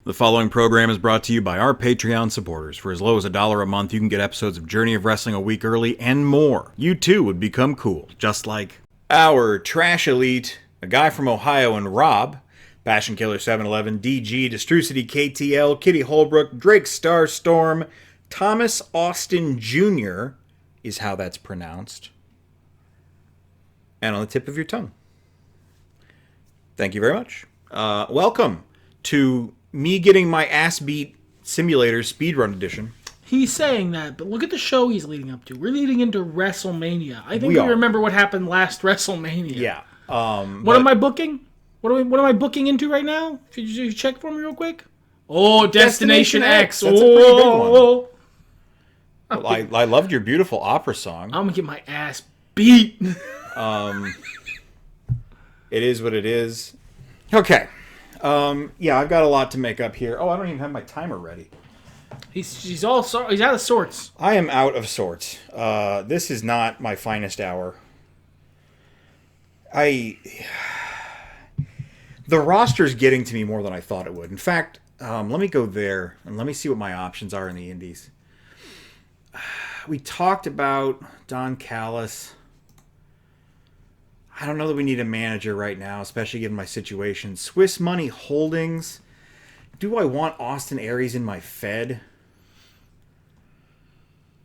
The following program is brought to you by our Patreon supporters. For as low as $1 a month, you can get episodes of Journey of Wrestling a week early and more. You too would become cool, just like our Trash Elite, a guy from Ohio, and Rob, Passion Killer 711, DG, Destrucity KTL, Kitty Holbrook, Drake Starstorm, Thomas Austin Jr. is how that's pronounced. And on the tip of your tongue. Thank you very much. Welcome to me getting my ass beat simulator speedrun edition. He's saying that, but look at the show he's leading up to. We're leading into WrestleMania. I think we remember what happened last WrestleMania. Yeah. What am I booking? What am I booking into right now? Could you check for me real quick? Oh, Destination X. That's a pretty big one. Well, I loved your beautiful opera song. I'm gonna get my ass beat. It is what it is. Okay. Yeah, I've got a lot to make up here. Oh, I don't even have my timer ready. He's out of sorts. I am out of sorts. This is not my finest hour. The roster's getting to me more than I thought it would. In fact, let me go there and let me see what my options are in the indies. We talked about Don Callis. I don't know that we need a manager right now, especially given my situation. Swiss Money Holdings. Do I want Austin Aries in my Fed?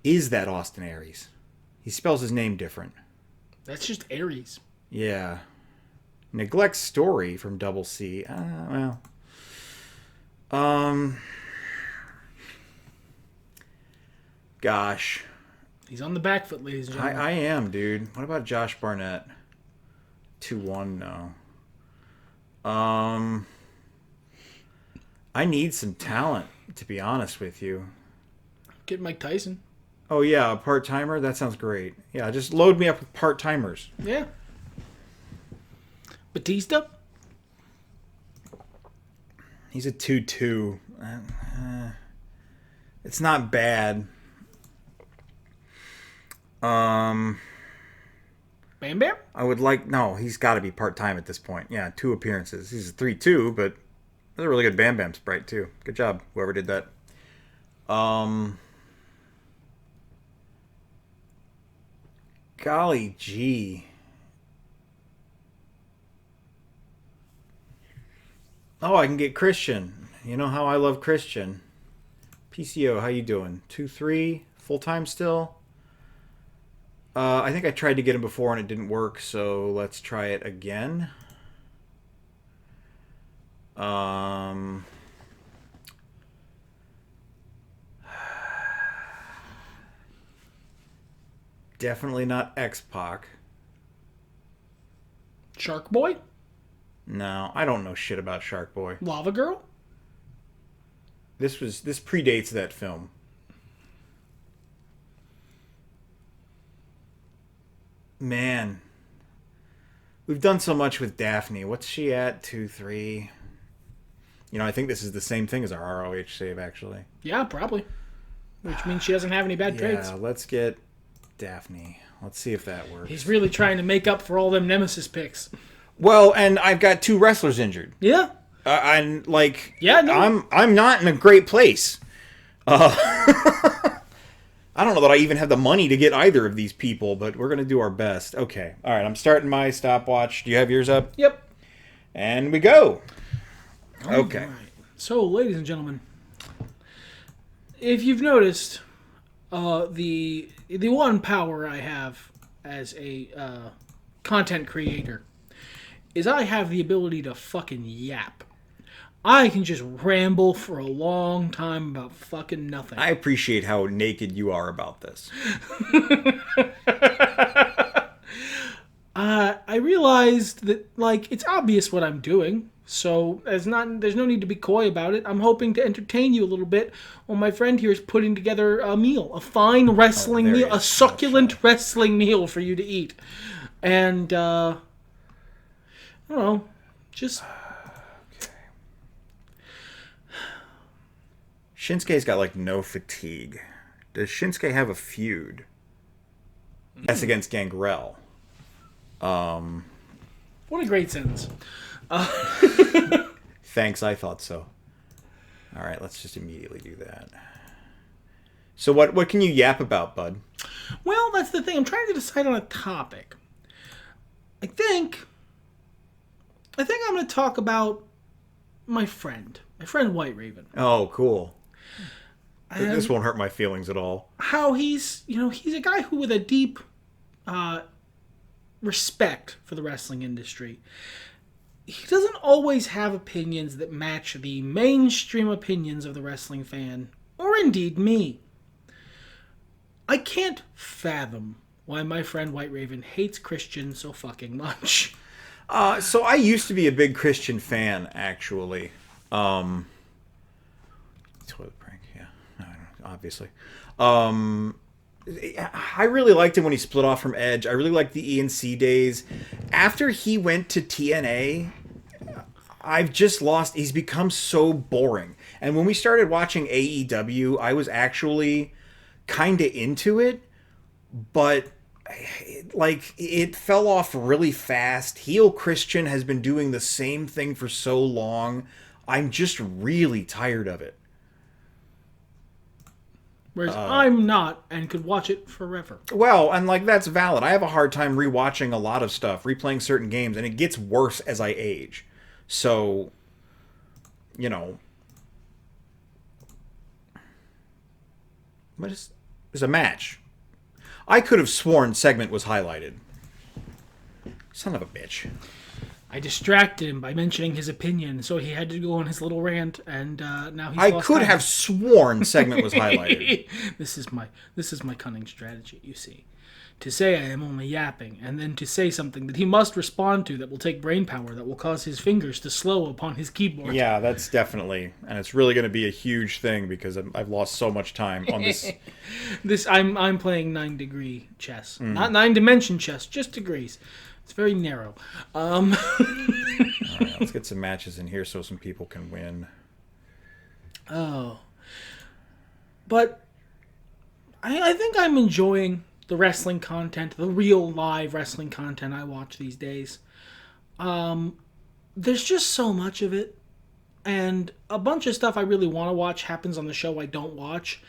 Is that Austin Aries? He spells his name different. That's just Aries. Yeah. Neglect Story from Double C. Well. Gosh. He's on the back foot, ladies and gentlemen. I am, dude. What about Josh Barnett? 2-1, no. I need some talent, to be honest with you. Get Mike Tyson. Oh, yeah, a part-timer? That sounds great. Yeah, just load me up with part-timers. Yeah. Batista? He's a 2-2. It's not bad. Bam Bam? I would like... No, he's got to be part-time at this point. Yeah, 2 appearances. He's a 3-2, but that's a really good Bam Bam sprite, too. Good job, whoever did that. Golly gee. Oh, I can get Christian. You know how I love Christian. PCO, how you doing? 2-3, full-time still? I think I tried to get him before and it didn't work, so let's try it again. Definitely not X-Pac. Shark Boy? No, I don't know shit about Shark Boy. Lava Girl? This predates that film. Man, we've done so much with Daphne. What's she at? 2-3. You know, I think this is the same thing as our ROH save, actually. Yeah, probably. Which means she doesn't have any bad trades. Yeah, let's get Daphne. Let's see if that works. He's really trying to make up for all them Nemesis picks. Well, and I've got 2 wrestlers injured. Yeah. And like, yeah, no. I'm not in a great place. I don't know that I even have the money to get either of these people, but we're going to do our best. Okay. All right, I'm starting my stopwatch. Do you have yours up? Yep. And we go. Okay. Right. So, ladies and gentlemen, if you've noticed, the one power I have as a content creator is I have the ability to fucking yap. I can just ramble for a long time about fucking nothing. I appreciate how naked you are about this. I realized that, like, it's obvious what I'm doing, so there's no need to be coy about it. I'm hoping to entertain you a little bit while my friend here is putting together a meal, a fine wrestling meal, a succulent wrestling meal for you to eat. And, I don't know, just... Shinsuke's got, like, no fatigue. Does Shinsuke have a feud? That's against Gangrel. What a great sentence. Thanks, I thought so. All right, let's just immediately do that. So what can you yap about, bud? Well, that's the thing. I'm trying to decide on a topic. I think I'm going to talk about my friend White Raven. Oh, cool. This won't hurt my feelings at all. How he's a guy who with a deep respect for the wrestling industry. He doesn't always have opinions that match the mainstream opinions of the wrestling fan, or indeed me. I can't fathom why my friend White Raven hates Christian so fucking much. So I used to be a big Christian fan, actually. Toilet prank, yeah. No, obviously. I really liked him when he split off from Edge. I really liked the ENC days. After he went to TNA, I've just lost... He's become so boring. And when we started watching AEW, I was actually kind of into it, but like it fell off really fast. Heel Christian has been doing the same thing for so long. I'm just really tired of it. Whereas I'm not, and could watch it forever. Well, and like that's valid. I have a hard time rewatching a lot of stuff, replaying certain games, and it gets worse as I age. So, you know, there's a match. I could have sworn segment was highlighted. Son of a bitch. I distracted him by mentioning his opinion, so he had to go on his little rant, and now he's I lost could time. have sworn segment was highlighted. This is my cunning strategy, you see. To say I am only yapping, and then to say something that he must respond to that will take brain power, that will cause his fingers to slow upon his keyboard. Yeah, that's definitely, and it's really going to be a huge thing because I've lost so much time on this. I'm playing 9-degree chess, not 9-dimension chess, just degrees. It's very narrow. All right, let's get some matches in here so some people can win. Oh, but I think I'm enjoying the wrestling content, the real live wrestling content I watch these days. There's just so much of it, and a bunch of stuff I really want to watch happens on the show I don't watch.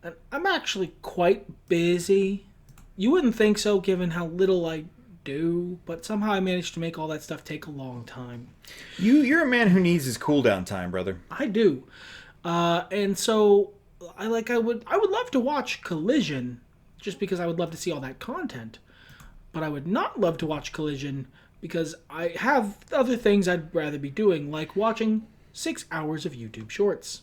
And I'm actually quite busy. You wouldn't think so given how little I do, but somehow I managed to make all that stuff take a long time. You're a man who needs his cooldown time, brother. I do. And so I would love to watch Collision, just because I would love to see all that content. But I would not love to watch Collision because I have other things I'd rather be doing, like watching 6 hours of YouTube Shorts.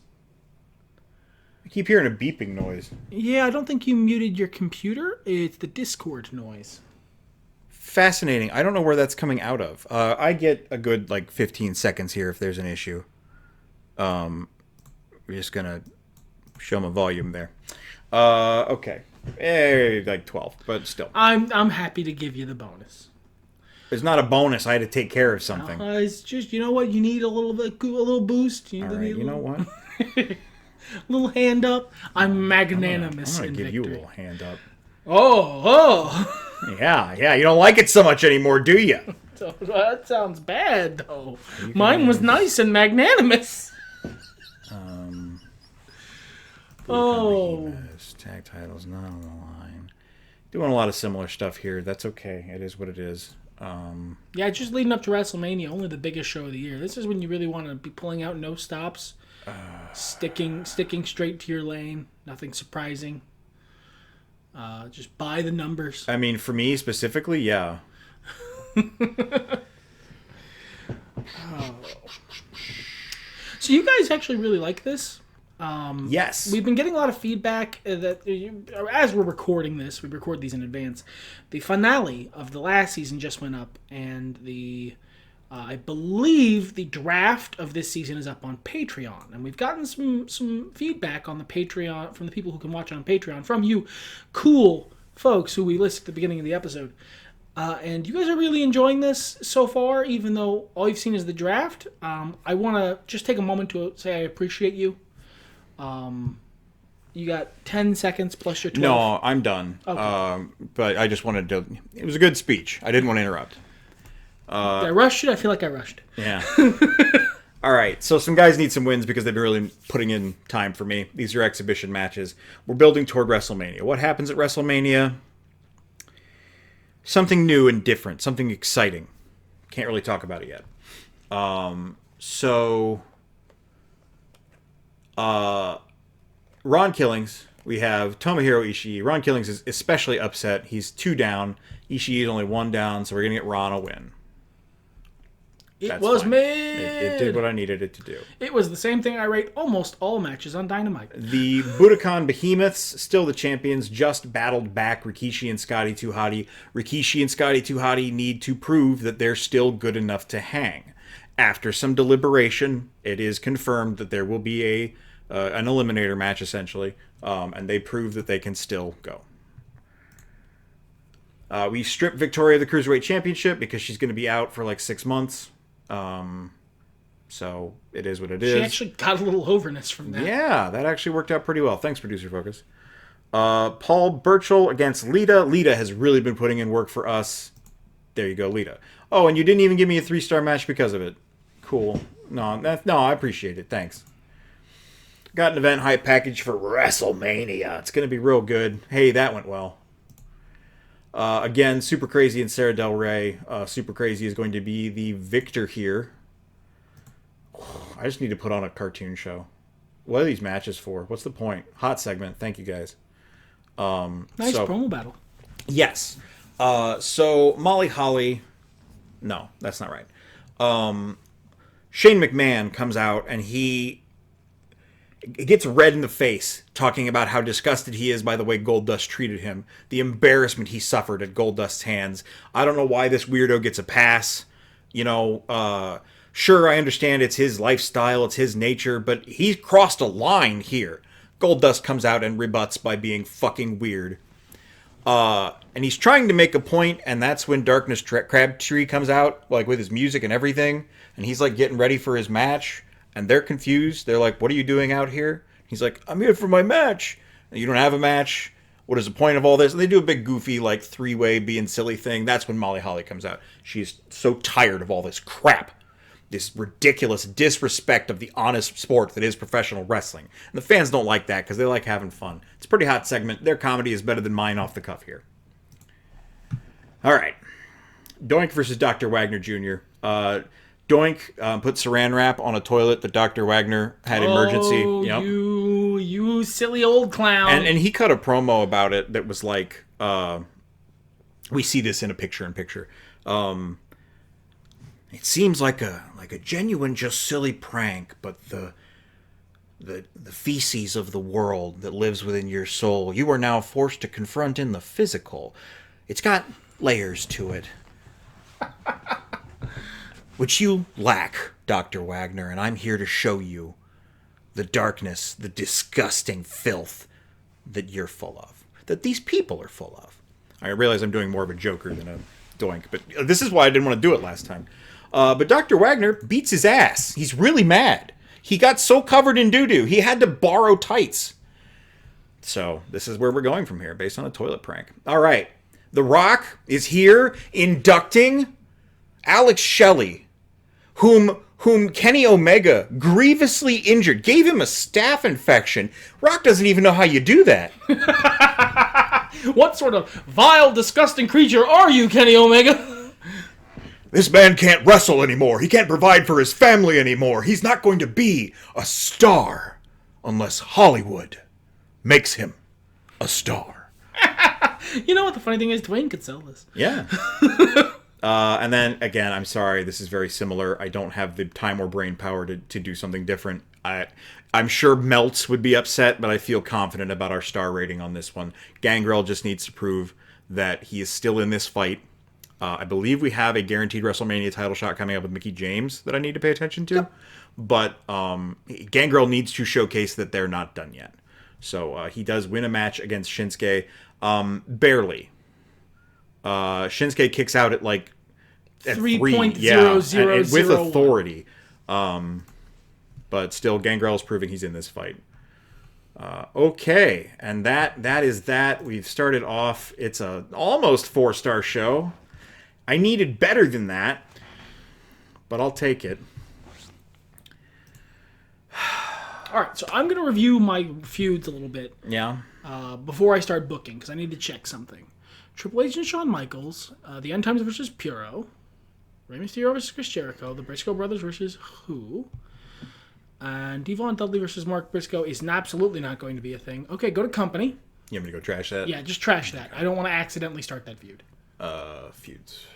I keep hearing a beeping noise. Yeah, I don't think you muted your computer. It's the Discord noise. Fascinating. I don't know where that's coming out of. I get a good, 15 seconds here if there's an issue. We're just going to show my volume there. Okay. 12, but still. I'm happy to give you the bonus. It's not a bonus. I had to take care of something. It's just, you know what? You need a little boost. All right, you know what? Little hand up. I'm magnanimous. I'm going to give you a little hand up. Oh. Yeah. You don't like it so much anymore, do you? That sounds bad, though. Mine was nice and magnanimous. Tag titles not on the line. Doing a lot of similar stuff here. That's okay. It is what it is. Yeah, just leading up to WrestleMania, only the biggest show of the year. This is when you really want to be pulling out no stops, sticking straight to your lane. Nothing surprising. Just buy the numbers. I mean, for me specifically, yeah. So you guys actually really like this? Yes. We've been getting a lot of feedback that as we're recording this, we record these in advance. The finale of the last season just went up, and I believe the draft of this season is up on Patreon, and we've gotten some feedback on the Patreon from the people who can watch it on Patreon from you, cool folks who we listed at the beginning of the episode. And you guys are really enjoying this so far, even though all you've seen is the draft. I want to just take a moment to say I appreciate you. You got 10 seconds plus your 12. No, I'm done. Okay. But I just wanted to... It was a good speech. I didn't want to interrupt. Did I rush it? I feel like I rushed it. Yeah. All right, so some guys need some wins because they've been really putting in time for me. These are exhibition matches. We're building toward WrestleMania. What happens at WrestleMania? Something new and different, something exciting. Can't really talk about it yet. Ron Killings, we have Tomohiro Ishii. Ron Killings is especially upset. He's 2 down. Ishii is only 1 down, so we're going to get Ron a win. It was fine. made. It did what I needed it to do. It was the same thing I rate almost all matches on Dynamite. The Budokan Behemoths, still the champions, just battled back Rikishi and Scotty 2 Hotty. Rikishi and Scotty 2 Hotty need to prove that they're still good enough to hang. After some deliberation, it is confirmed that there will be an eliminator match, essentially, and they prove that they can still go. We stripped Victoria of the Cruiserweight Championship because she's going to be out for like 6 months. So it is what it is. She actually got a little overness from that. Yeah, that actually worked out pretty well. Thanks, Producer Focus. Paul Burchill against Lita. Lita has really been putting in work for us. There you go, Lita. Oh, and you didn't even give me a 3-star match because of it. Cool. No, I appreciate it. Thanks. Got an event hype package for WrestleMania. It's going to be real good. Hey, that went well. Again, Super Crazy and Sarah Del Rey. Super Crazy is going to be the victor here. I just need to put on a cartoon show. What are these matches for? What's the point? Hot segment. Thank you, guys. Nice promo battle. Yes. So, Molly Holly... No, that's not right. Shane McMahon comes out and he gets red in the face talking about how disgusted he is by the way Goldust treated him. The embarrassment he suffered at Goldust's hands. I don't know why this weirdo gets a pass. You know, sure, I understand it's his lifestyle, it's his nature, but he's crossed a line here. Goldust comes out and rebuts by being fucking weird. And he's trying to make a point, and that's when Darkness Crabtree comes out, like with his music and everything, and he's like getting ready for his match, and they're confused. They're like, "What are you doing out here?" He's like, "I'm here for my match." And you don't have a match. What is the point of all this? And they do a big goofy, like, 3-way being silly thing. That's when Molly Holly comes out. She's so tired of all this crap. This ridiculous disrespect of the honest sport that is professional wrestling. And the fans don't like that because they like having fun. It's a pretty hot segment. Their comedy is better than mine off the cuff here. All right. Doink versus Dr. Wagner Jr. Doink put saran wrap on a toilet that Dr. Wagner had emergency. Yep. You silly old clown. And he cut a promo about it that was like, we see this in a picture-in-picture. It seems like a genuine, just silly prank, but the feces of the world that lives within your soul, you are now forced to confront in the physical. It's got layers to it, which you lack, Dr. Wagner, and I'm here to show you the darkness, the disgusting filth that you're full of, that these people are full of. I realize I'm doing more of a Joker than a Doink, but this is why I didn't want to do it last time. But Dr. Wagner beats his ass. He's really mad. He got so covered in doo-doo, he had to borrow tights. So this is where we're going from here, based on a toilet prank. All right. The Rock is here inducting Alex Shelley, whom Kenny Omega grievously injured, gave him a staph infection. Rock doesn't even know how you do that. What sort of vile, disgusting creature are you, Kenny Omega? This man can't wrestle anymore. He can't provide for his family anymore. He's not going to be a star unless Hollywood makes him a star. You know what the funny thing is? Dwayne could sell this. Yeah. And then, again, I'm sorry. This is very similar. I don't have the time or brain power to do something different. I'm sure Meltz would be upset, but I feel confident about our star rating on this one. Gangrel just needs to prove that he is still in this fight. I believe we have a guaranteed WrestleMania title shot coming up with Mickie James that I need to pay attention to. Yep. But Gangrel needs to showcase that they're not done yet. So he does win a match against Shinsuke. Barely. Shinsuke kicks out at like at 3.00. Yeah, with authority. But still, Gangrel is proving he's in this fight. Okay, and that is that. We've started off. It's a almost 4-star show. I needed better than that, but I'll take it. All right, so I'm going to review my feuds a little bit Yeah. before I start booking, because I need to check something. Triple H and Shawn Michaels, the End Times versus Puro, Rey Mysterio versus Chris Jericho, the Briscoe Brothers versus Who, and Devon Dudley versus Mark Briscoe is absolutely not going to be a thing. Okay, go to company. You want me to go trash that? Yeah, just trash that. I don't want to accidentally start that feud. Feuds.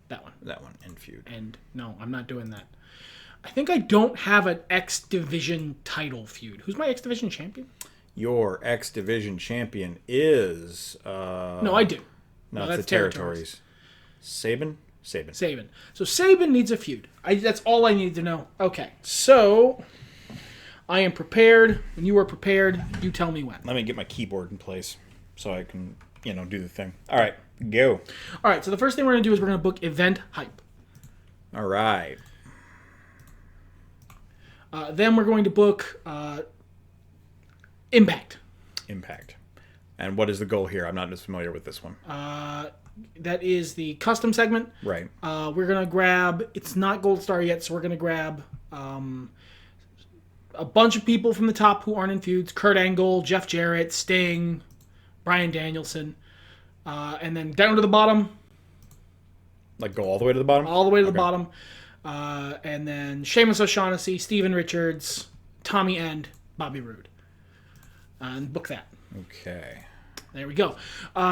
That one. That one, and feud. And no, I'm not doing that. I think I don't have an X Division title feud. Who's my X Division champion? Your X Division champion is... No, I do. No, it's the territories. Sabin? Sabin. So Sabin needs a feud. That's all I need to know. Okay, so I am prepared. When you are prepared, you tell me when. Let me get my keyboard in place so I can, do the thing. All right, go. All right, so the first thing we're going to do is we're going to book event hype. All right. Then we're going to book Impact. Impact. And what is the goal here? I'm not as familiar with this one. That is the custom segment. Right. We're going to grab... It's not Gold Star yet, so we're going to grab a bunch of people from the top who aren't in feuds. Kurt Angle, Jeff Jarrett, Sting, Bryan Danielson. And then down to the bottom. Like go all the way to the bottom? All the way to the bottom. And then Sheamus O'Shaughnessy, Steven Richards, Tommy End, Bobby Roode. And book that. Okay. There we go.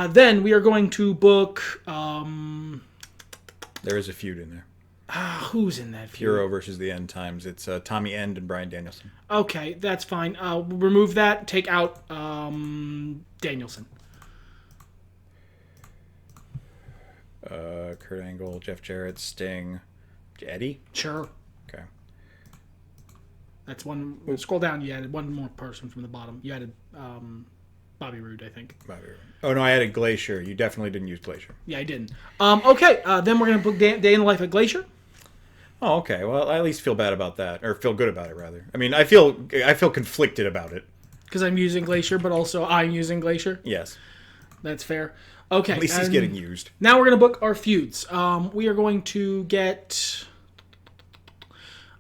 Then we are going to book... There is a feud in there. Who's in that feud? Puro versus the End Times. It's Tommy End and Bryan Danielson. Okay, that's fine. We'll remove that. Take out Danielson. Kurt Angle, Jeff Jarrett, Sting, Eddie? Sure. Okay. That's one. Scroll down. You added one more person from the bottom. You added Bobby Roode, I think. Bobby Roode. Oh, no, I added Glacier. You definitely didn't use Glacier. Yeah, I didn't. Okay, then we're going to book Day in the Life of Glacier. Oh, okay. Well, I at least feel bad about that. Or feel good about it, rather. I mean, I feel conflicted about it. Because I'm using Glacier, but also I'm using Glacier. Yes. That's fair. Okay. At least he's getting used. Now we're going to book our feuds. We are going to get...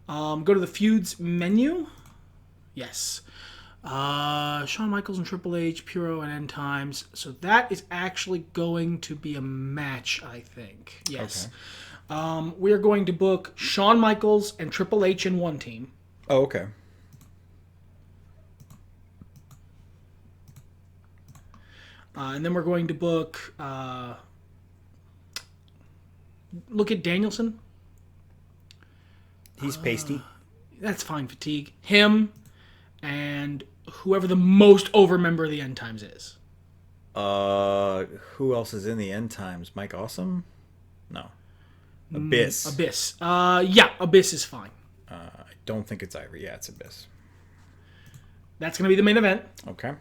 go to the feuds menu. Yes. Shawn Michaels and Triple H, Puro and End Times. So that is actually going to be a match, I think. Yes. Okay. We are going to book Shawn Michaels and Triple H in one team. Oh, okay. And then we're going to book... look at Danielson. He's pasty. That's fine, Fatigue. Him and whoever the most over member of the End Times is. Who else is in the End Times? Mike Awesome? No. Abyss. Abyss. Yeah, Abyss is fine. I don't think it's Ivory. Yeah, it's Abyss. That's going to be the main event. Okay.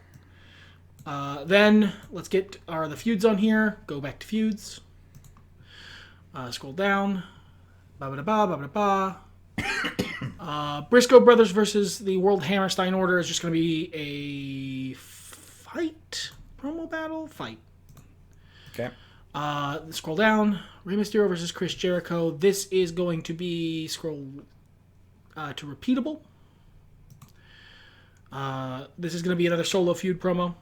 Then let's get the feuds on here. Go back to feuds. Scroll down. Ba-ba-da-ba, ba-ba-da-ba. Briscoe Brothers versus the World Hammerstein Order is just going to be a fight. Promo battle? Fight. Okay. Scroll down. Rey Mysterio versus Chris Jericho. This is going to be scroll to repeatable. This is going to be another solo feud promo.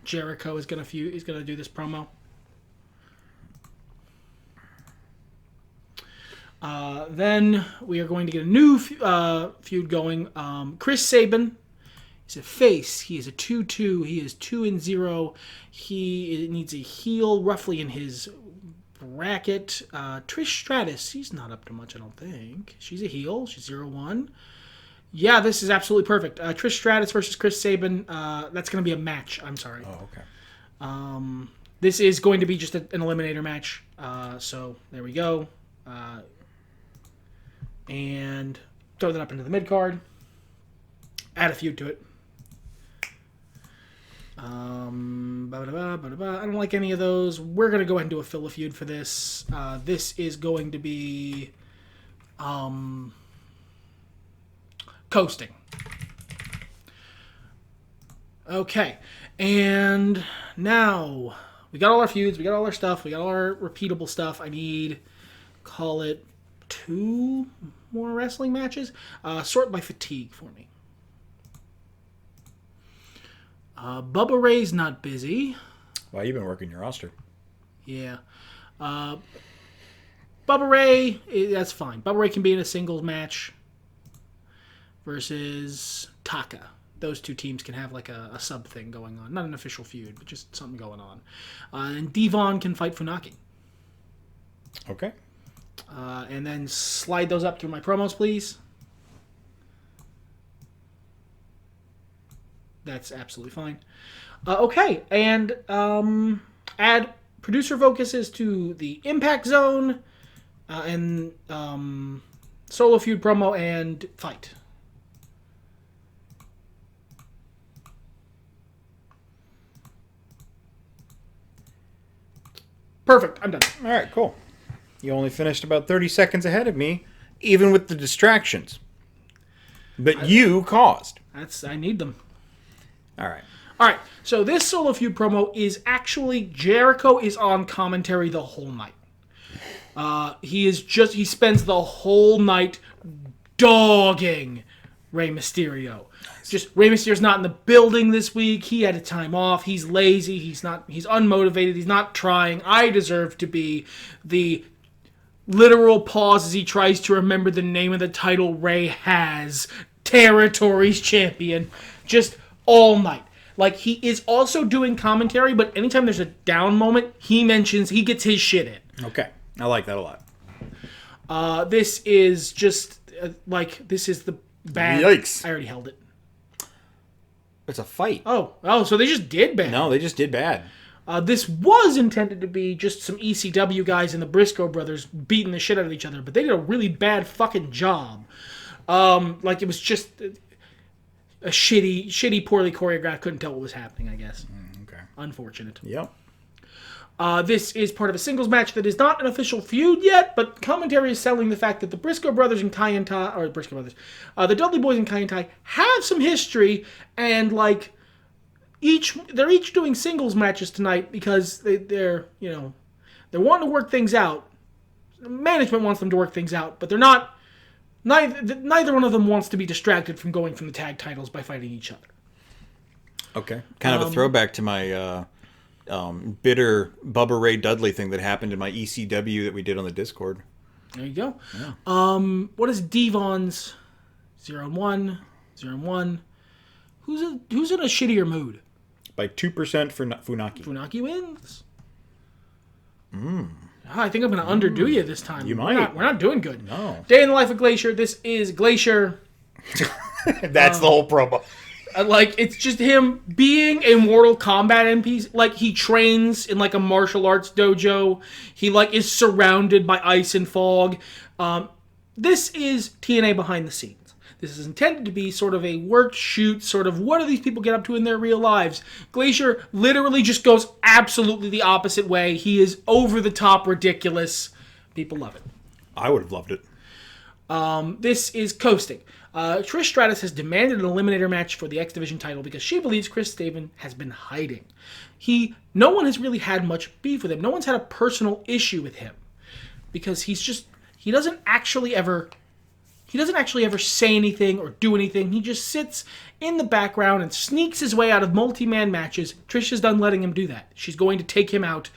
Jericho is going to do this promo. Then we are going to get a new feud going. Chris Sabin is a face. He is a 2-2. He is 2-0. He needs a heel roughly in his bracket. Trish Stratus, she's not up to much, I don't think. She's a heel. She's 0-1. Yeah, this is absolutely perfect. Trish Stratus versus Chris Sabin. That's going to be a match. I'm sorry. Oh, okay. This is going to be just an eliminator match. So there we go. And throw that up into the mid card. Add a feud to it. I don't like any of those. We're going to go ahead and do a fill a feud for this. This is going to be coasting. Okay. And now we got all our feuds. We got all our stuff. We got all our repeatable stuff. I need, call it 2, more wrestling matches. Sort by fatigue for me. Bubba Ray's not busy. Well, you've been working your roster. Yeah. Bubba Ray, that's fine. Bubba Ray can be in a singles match versus Taka. Those two teams can have like a sub thing going on. Not an official feud, but just something going on. And Devon can fight Funaki. Okay. And then slide those up through my promos, please. That's absolutely fine. Okay, and add producer focuses to the Impact Zone and solo feud promo and fight. Perfect, I'm done. All right, cool. You only finished about 30 seconds ahead of me, even with the distractions. But you caused. I need them. All right. All right, so this solo feud promo is actually Jericho is on commentary the whole night. He spends the whole night dogging Rey Mysterio. Nice. Just Rey Mysterio's not in the building this week. He had a time off. He's lazy. He's unmotivated. He's not trying. I deserve to be the literal pause as he tries to remember the name of the title Rey has. Territories champion. Just all night. Like, he is also doing commentary, but anytime there's a down moment, he gets his shit in. Okay. I like that a lot. This is just, this is the bad... Yikes. I already held it. It's a fight. Oh, so they just did bad. No, they just did bad. This was intended to be just some ECW guys and the Briscoe brothers beating the shit out of each other, but they did a really bad fucking job. It was just... a shitty, poorly choreographed. Couldn't tell what was happening, I guess. Okay. Unfortunate. Yep. This is part of a singles match that is not an official feud yet, but commentary is selling the fact that the Briscoe brothers and the Dudley Boys and Kai and Tai have some history, and they're each doing singles matches tonight because they're wanting to work things out. Management wants them to work things out, but they're not. Neither one of them wants to be distracted from going from the tag titles by fighting each other. Okay. Kind of a throwback to my bitter Bubba Ray Dudley thing that happened in my ECW that we did on the Discord. There you go. Yeah. What is Devon's 0-1? 0-1. Who's in a shittier mood? By 2% for Funaki. Funaki wins. I think I'm going to underdo you this time. You might. We're not doing good. No. Day in the life of Glacier. This is Glacier. That's the whole promo. It's just him being a Mortal Kombat NPC. He trains in a martial arts dojo. He is surrounded by ice and fog. This is TNA behind the scenes. This is intended to be sort of a work shoot, sort of what do these people get up to in their real lives. Glacier literally just goes absolutely the opposite way. He is over the top ridiculous. People love it. I would have loved it. This is coasting. Trish Stratus has demanded an eliminator match for the X Division title because she believes Chris Sabin has been hiding. No one has really had much beef with him. No one's had a personal issue with him because he doesn't actually ever say anything or do anything. He just sits in the background and sneaks his way out of multi-man matches. Trish is done letting him do that. She's going to take him out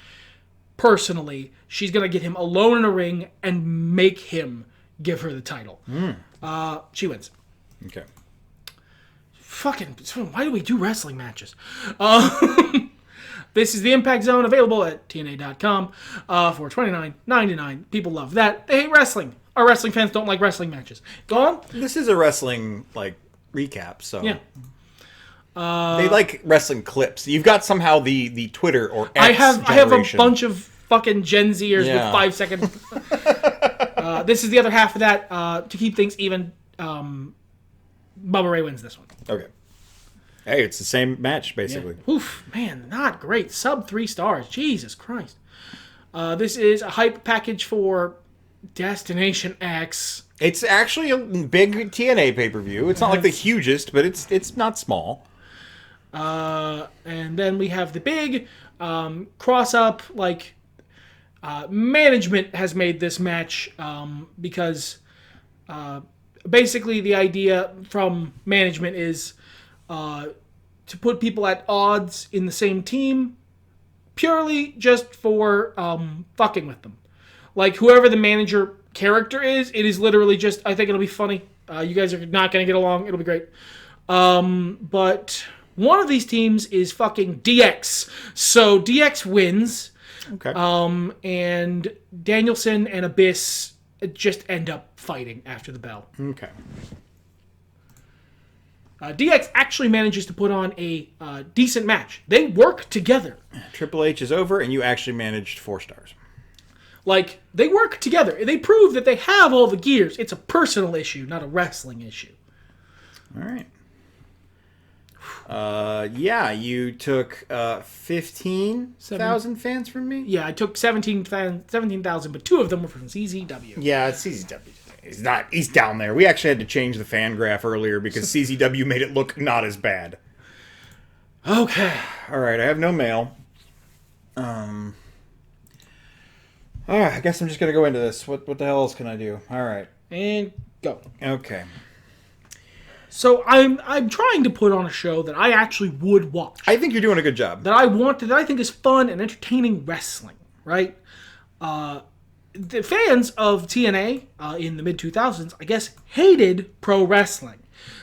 personally. She's going to get him alone in a ring and make him give her the title. She wins. Okay. Fucking, why do we do wrestling matches? This is the Impact Zone, available at TNA.com for $29.99. People love that. They hate wrestling. Our wrestling fans don't like wrestling matches. Go on. This is a wrestling, recap, so... Yeah. They like wrestling clips. You've got somehow the Twitter or X I have a generation. bunch of fucking Gen Zers with 5 seconds. This is the other half of that. To keep things even, Bubba Ray wins this one. Okay. Hey, it's the same match, basically. Yeah. Oof, man, not great. Sub 3 stars. Jesus Christ. This is a hype package for Destination X. It's actually a big TNA pay-per-view. It's not like the hugest, but it's not small. And then we have the big cross-up, management has made this match because Basically, the idea from management is to put people at odds in the same team purely just for fucking with them. Like, whoever the manager character is, it is literally just, I think it'll be funny. You guys are not going to get along. It'll be great. But one of these teams is fucking DX. So DX wins. Okay. And Danielson and Abyss just end up fighting after the bell. Okay. DX actually manages to put on a decent match. They work together. Triple H is over, and you actually managed 4 stars. Like, they work together. They prove that they have all the gears. It's a personal issue, not a wrestling issue. All right. Yeah, you took 15,000 fans from me? Yeah, I took 17,000, but 2 of them were from CZW. Yeah, it's CZW. He's down there. We actually had to change the fan graph earlier because CZW made it look not as bad. Okay. All right, I have no mail. All right, I guess I'm just going to go into this. What the hell else can I do? All right. And go. Okay. So I'm trying to put on a show that I actually would watch. I think you're doing a good job. That I think is fun and entertaining wrestling, right? The fans of TNA in the mid-2000s, I guess, hated pro wrestling.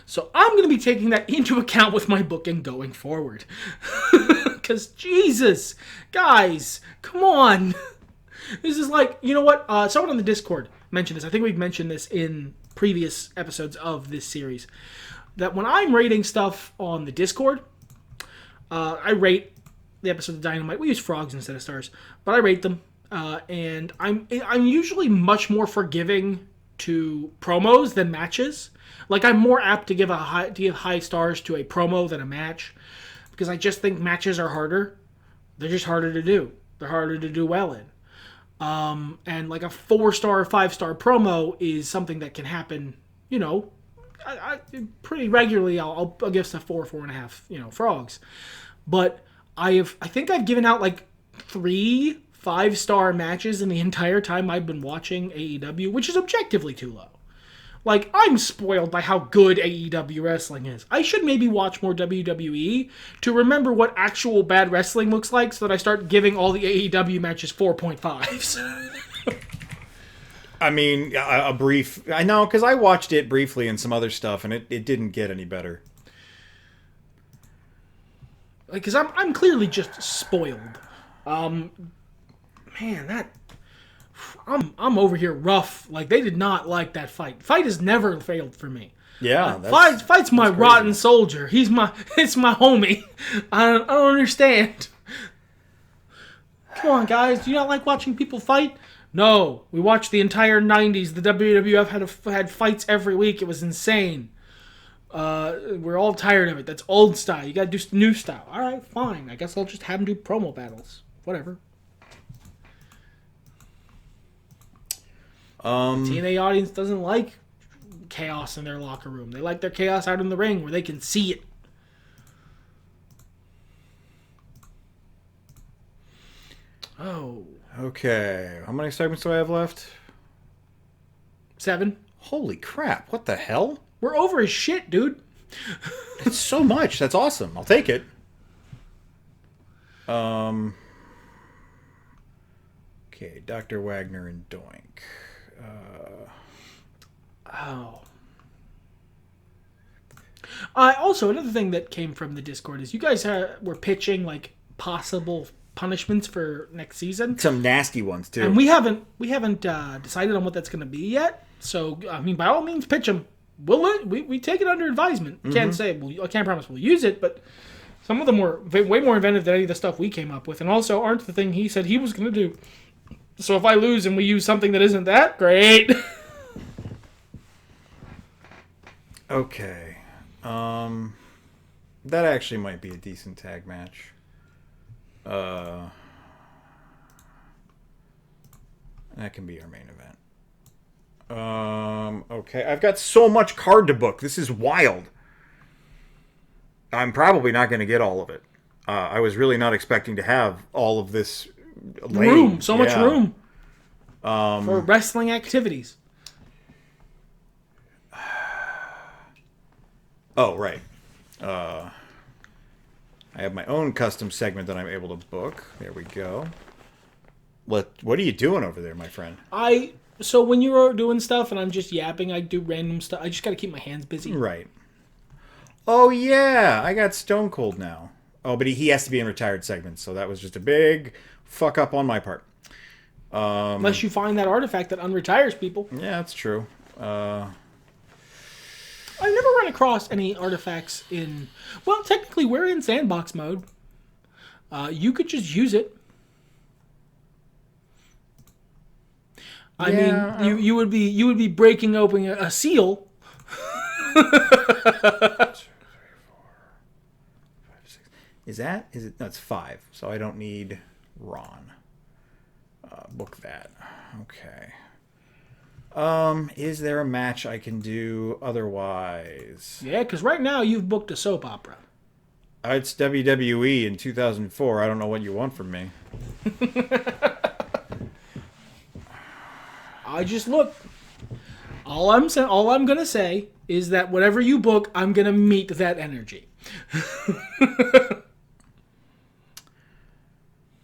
So I'm going to be taking that into account with my booking going forward. Because, Jesus, guys, come on. This is like, you know what? Someone on the Discord mentioned this. I think we've mentioned this in previous episodes of this series. That when I'm rating stuff on the Discord, I rate the episode of Dynamite. We use frogs instead of stars, but I rate them. And I'm usually much more forgiving to promos than matches. Like, I'm more apt to give high stars to a promo than a match, because I just think matches are harder. They're just harder to do. They're harder to do well in. And like a 4-star, 5-star promo is something that can happen, you know, I pretty regularly. I'll give stuff 4.5, you know, frogs. But I think I've given out like 3 5-star matches in the entire time I've been watching AEW, which is objectively too low. Like, I'm spoiled by how good AEW wrestling is. I should maybe watch more WWE to remember what actual bad wrestling looks like, so that I start giving all the AEW matches 4.5s. I mean, I know, because I watched it briefly and some other stuff, and it didn't get any better. Like, because I'm clearly just spoiled. Man, I'm over here rough. Like, they did not like that fight. Fight has never failed for me. Yeah, Fight's my rotten soldier. It's my homie. I don't understand. Come on, guys. Do you not like watching people fight? No, we watched the entire 90s. The WWF had fights every week. It was insane. We're all tired of it. That's old style. You gotta do new style. All right, fine. I guess I'll just have them do promo battles. Whatever. The TNA audience doesn't like chaos in their locker room. They like their chaos out in the ring where they can see it. Oh. Okay. How many segments do I have left? 7. Holy crap. What the hell? We're over as shit, dude. It's so much. That's awesome. I'll take it. Okay. Dr. Wagner and Doink. Also, another thing that came from the Discord is you guys were pitching like possible punishments for next season. Some nasty ones too. And we haven't decided on what that's going to be yet. So I mean, by all means, pitch them. We take it under advisement. I can't promise we'll use it, but some of them were way more inventive than any of the stuff we came up with, and also aren't the thing he said he was going to do. So if I lose and we use something that isn't that, great. Okay. That actually might be a decent tag match. That can be our main event. Okay. I've got so much card to book. This is wild. I'm probably not going to get all of it. I was really not expecting to have all of this room. So much room for wrestling activities. Oh, right. I have my own custom segment that I'm able to book. There we go. What are you doing over there, my friend? So when you're doing stuff and I'm just yapping, I do random stuff. I just got to keep my hands busy. Right. Oh, yeah. I got Stone Cold now. Oh, but he has to be in retired segments, so that was just a big fuck up on my part. Unless you find that artifact that unretires people. Yeah, that's true. I've never run across any artifacts in... Well, technically, we're in sandbox mode. You could just use it. I mean, you would be breaking open a seal. 2, 3, 4, 5, 6. Is it? No, it's 5. So I don't need Ron. Book that. Okay. Is there a match I can do otherwise? Yeah, because right now you've booked a soap opera. It's WWE in 2004. I don't know what you want from me. I just look. All I'm gonna say is that whatever you book, I'm gonna meet that energy.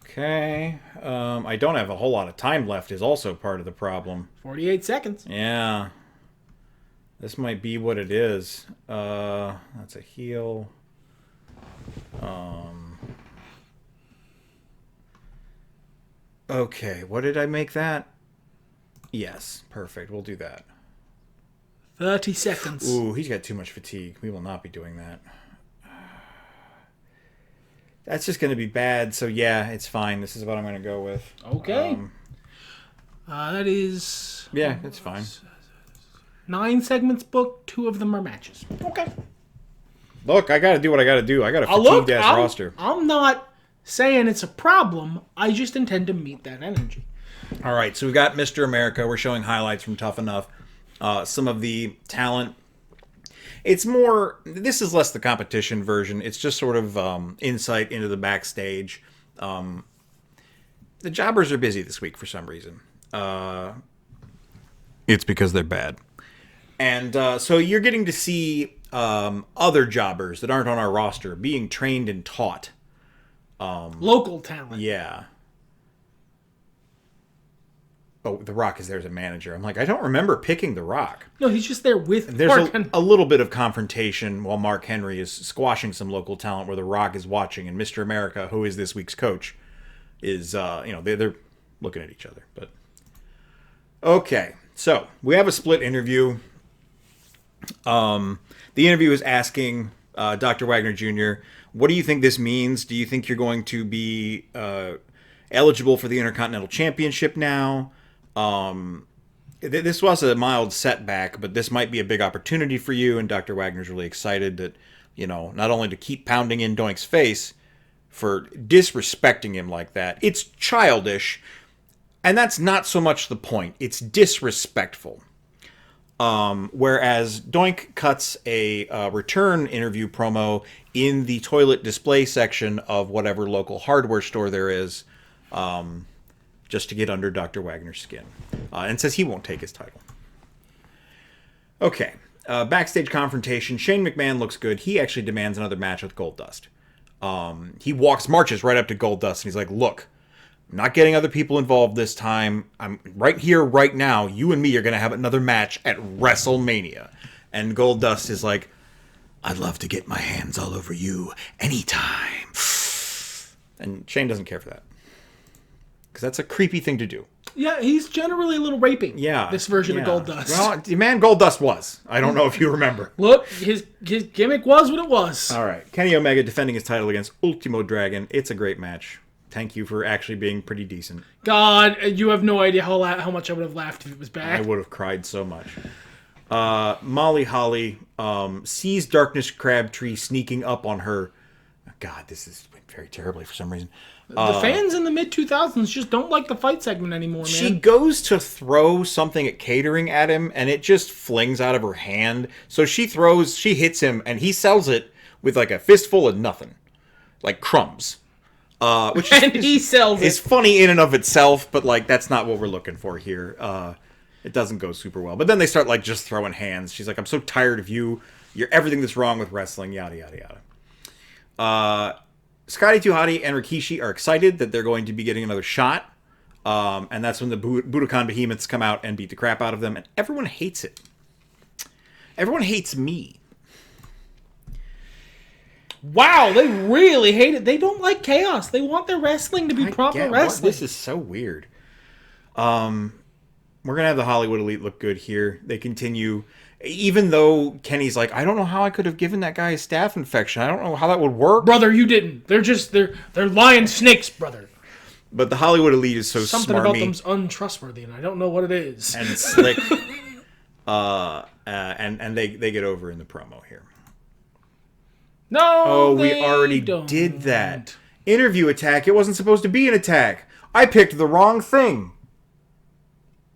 Okay. I don't have a whole lot of time left is also part of the problem. 48 seconds. Yeah. This might be what it is. That's a heel. Okay, what did I make that? Yes, perfect. We'll do that. 30 seconds. Ooh, he's got too much fatigue. We will not be doing that. That's just going to be bad, so yeah, it's fine. This is what I'm going to go with. Okay. That is... Yeah, it's fine. 9 segments booked, 2 of them are matches. Okay. Look, I got to do what I got to do. I got a fatigued-ass roster. I'm not saying it's a problem. I just intend to meet that energy. All right, so we've got Mr. America. We're showing highlights from Tough Enough. Some of the talent... It's more, this is less the competition version. It's just sort of insight into the backstage. The jobbers are busy this week for some reason. It's because they're bad. And so you're getting to see other jobbers that aren't on our roster being trained and taught. Local talent. Yeah. Oh, The Rock is there as a manager. I'm like, I don't remember picking The Rock. No, he's just there with There's a little bit of confrontation while Mark Henry is squashing some local talent where The Rock is watching, and Mr. America, who is this week's coach, is, they're looking at each other. But okay, so we have a split interview. The interview is asking Dr. Wagner Jr., what do you think this means? Do you think you're going to be eligible for the Intercontinental Championship now? This was a mild setback, but this might be a big opportunity for you, and Dr. Wagner's really excited that, not only to keep pounding in Doink's face for disrespecting him like that. It's childish, and that's not so much the point. It's disrespectful. Whereas Doink cuts a return interview promo in the toilet display section of whatever local hardware store there is, just to get under Dr. Wagner's skin, and says he won't take his title. Okay, backstage confrontation. Shane McMahon looks good. He actually demands another match with Goldust. He marches right up to Goldust, and he's like, look, I'm not getting other people involved this time. I'm right here, right now. You and me are going to have another match at WrestleMania. And Goldust is like, I'd love to get my hands all over you anytime. And Shane doesn't care for that. Because that's a creepy thing to do. Yeah, he's generally a little raping. Yeah. This version of Goldust. Well, the man Goldust was. I don't know if you remember. Look, his gimmick was what it was. All right. Kenny Omega defending his title against Ultimo Dragon. It's a great match. Thank you for actually being pretty decent. God, you have no idea how much I would have laughed if it was bad. I would have cried so much. Molly Holly sees Darkness Crabtree sneaking up on her. God, this is very terribly for some reason. The fans in the mid-2000s just don't like the fight segment anymore, man. She goes to throw something at catering at him, and it just flings out of her hand. So she hits him, and he sells it with like a fistful of nothing. Like crumbs. Which he sells it. It's funny in and of itself, but like that's not what we're looking for here. It doesn't go super well. But then they start like just throwing hands. She's like, I'm so tired of you You're everything that's wrong with wrestling, yada, yada, yada. Scotty 2 Hotty and Rikishi are excited that they're going to be getting another shot. And that's when the Budokan Behemoths come out and beat the crap out of them. And everyone hates it. Everyone hates me. Wow, they really hate it. They don't like chaos. They want their wrestling to be proper wrestling. This is so weird. We're going to have the Hollywood Elite look good here. They continue... Even though Kenny's like, I don't know how I could have given that guy a staph infection. I don't know how that would work. Brother, you didn't. They're lion snakes, brother. But the Hollywood Elite is so Something smarmy. about them's untrustworthy, and I don't know what it is. And slick. And they get over in the promo here. No, we already did that. Interview attack. It wasn't supposed to be an attack. I picked the wrong thing.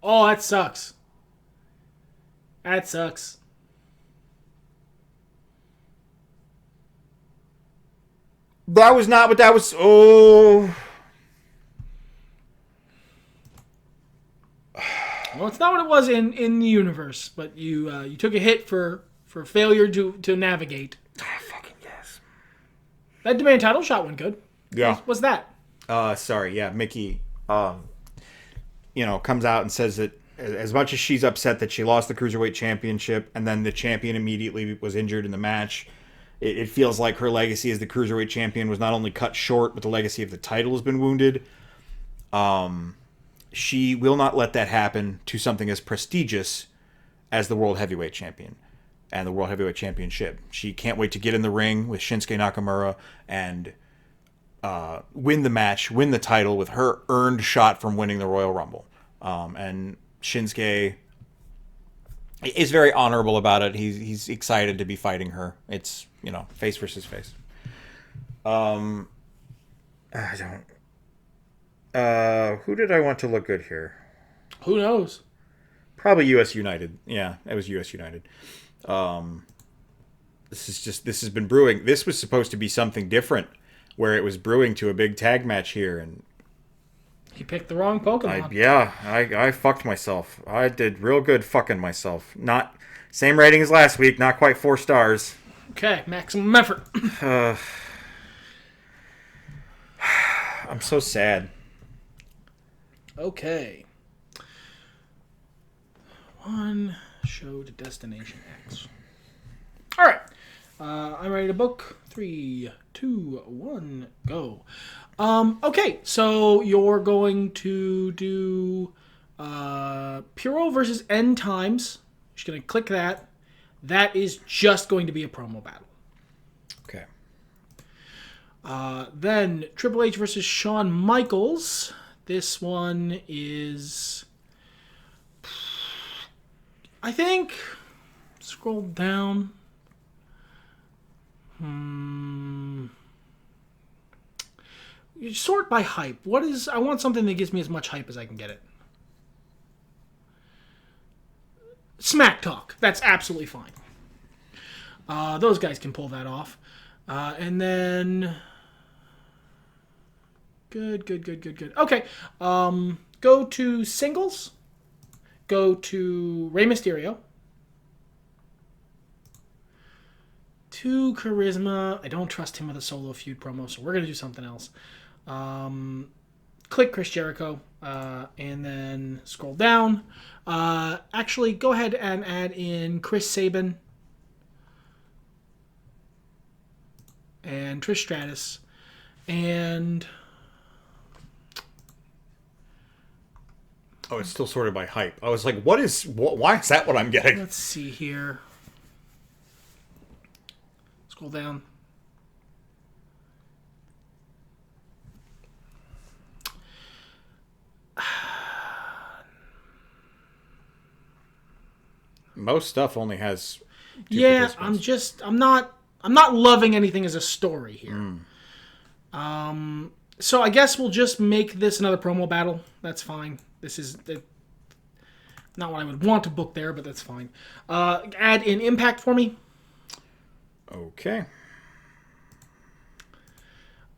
Oh, that sucks. That sucks. That was not what that was. Oh. Well, it's not what it was in the universe, but you took a hit for failure to navigate. Fucking yes. That demand title shot went good. Yeah. What's that? Sorry. Yeah, Mickey. Comes out and says that as much as she's upset that she lost the Cruiserweight Championship and then the champion immediately was injured in the match, it feels like her legacy as the Cruiserweight Champion was not only cut short, but the legacy of the title has been wounded. She will not let that happen to something as prestigious as the World Heavyweight Champion and the World Heavyweight Championship. She can't wait to get in the ring with Shinsuke Nakamura and win the match, win the title with her earned shot from winning the Royal Rumble. And Shinsuke is very honorable about it. He's excited to be fighting her. It's, face versus face. I don't... who did I want to look good here? Who knows? Probably US United. Yeah, it was US United. This has been brewing. This was supposed to be something different, where it was brewing to a big tag match here, and he picked the wrong Pokemon. I fucked myself. I did real good fucking myself. Not same rating as last week. Not quite 4 stars. Okay, maximum effort. I'm so sad. Okay. One show to Destination X. All right. I'm ready to book. 3, 2, 1, go. Okay, so you're going to do Puro versus End Times. Just going to click that. That is just going to be a promo battle. Okay. Then Triple H versus Shawn Michaels. This one is, I think, scroll down. You sort by hype. I want something that gives me as much hype as I can get it. Smack Talk. That's absolutely fine. Those guys can pull that off. And then... Good. Okay. Go to singles. Go to Rey Mysterio. To Charisma. I don't trust him with a solo feud promo, so we're going to do something else. Click Chris Jericho. And then scroll down. Actually, go ahead and add in Chris Sabin. And Trish Stratus. And... Oh, it's still sorted by hype. I was like, why is that what I'm getting? Let's see here. Scroll down. Most stuff only has Yeah, I'm not loving anything as a story here. So I guess we'll just make this another promo battle. That's fine. This is not what I would want to book there, but that's fine. Add in Impact for me. Okay.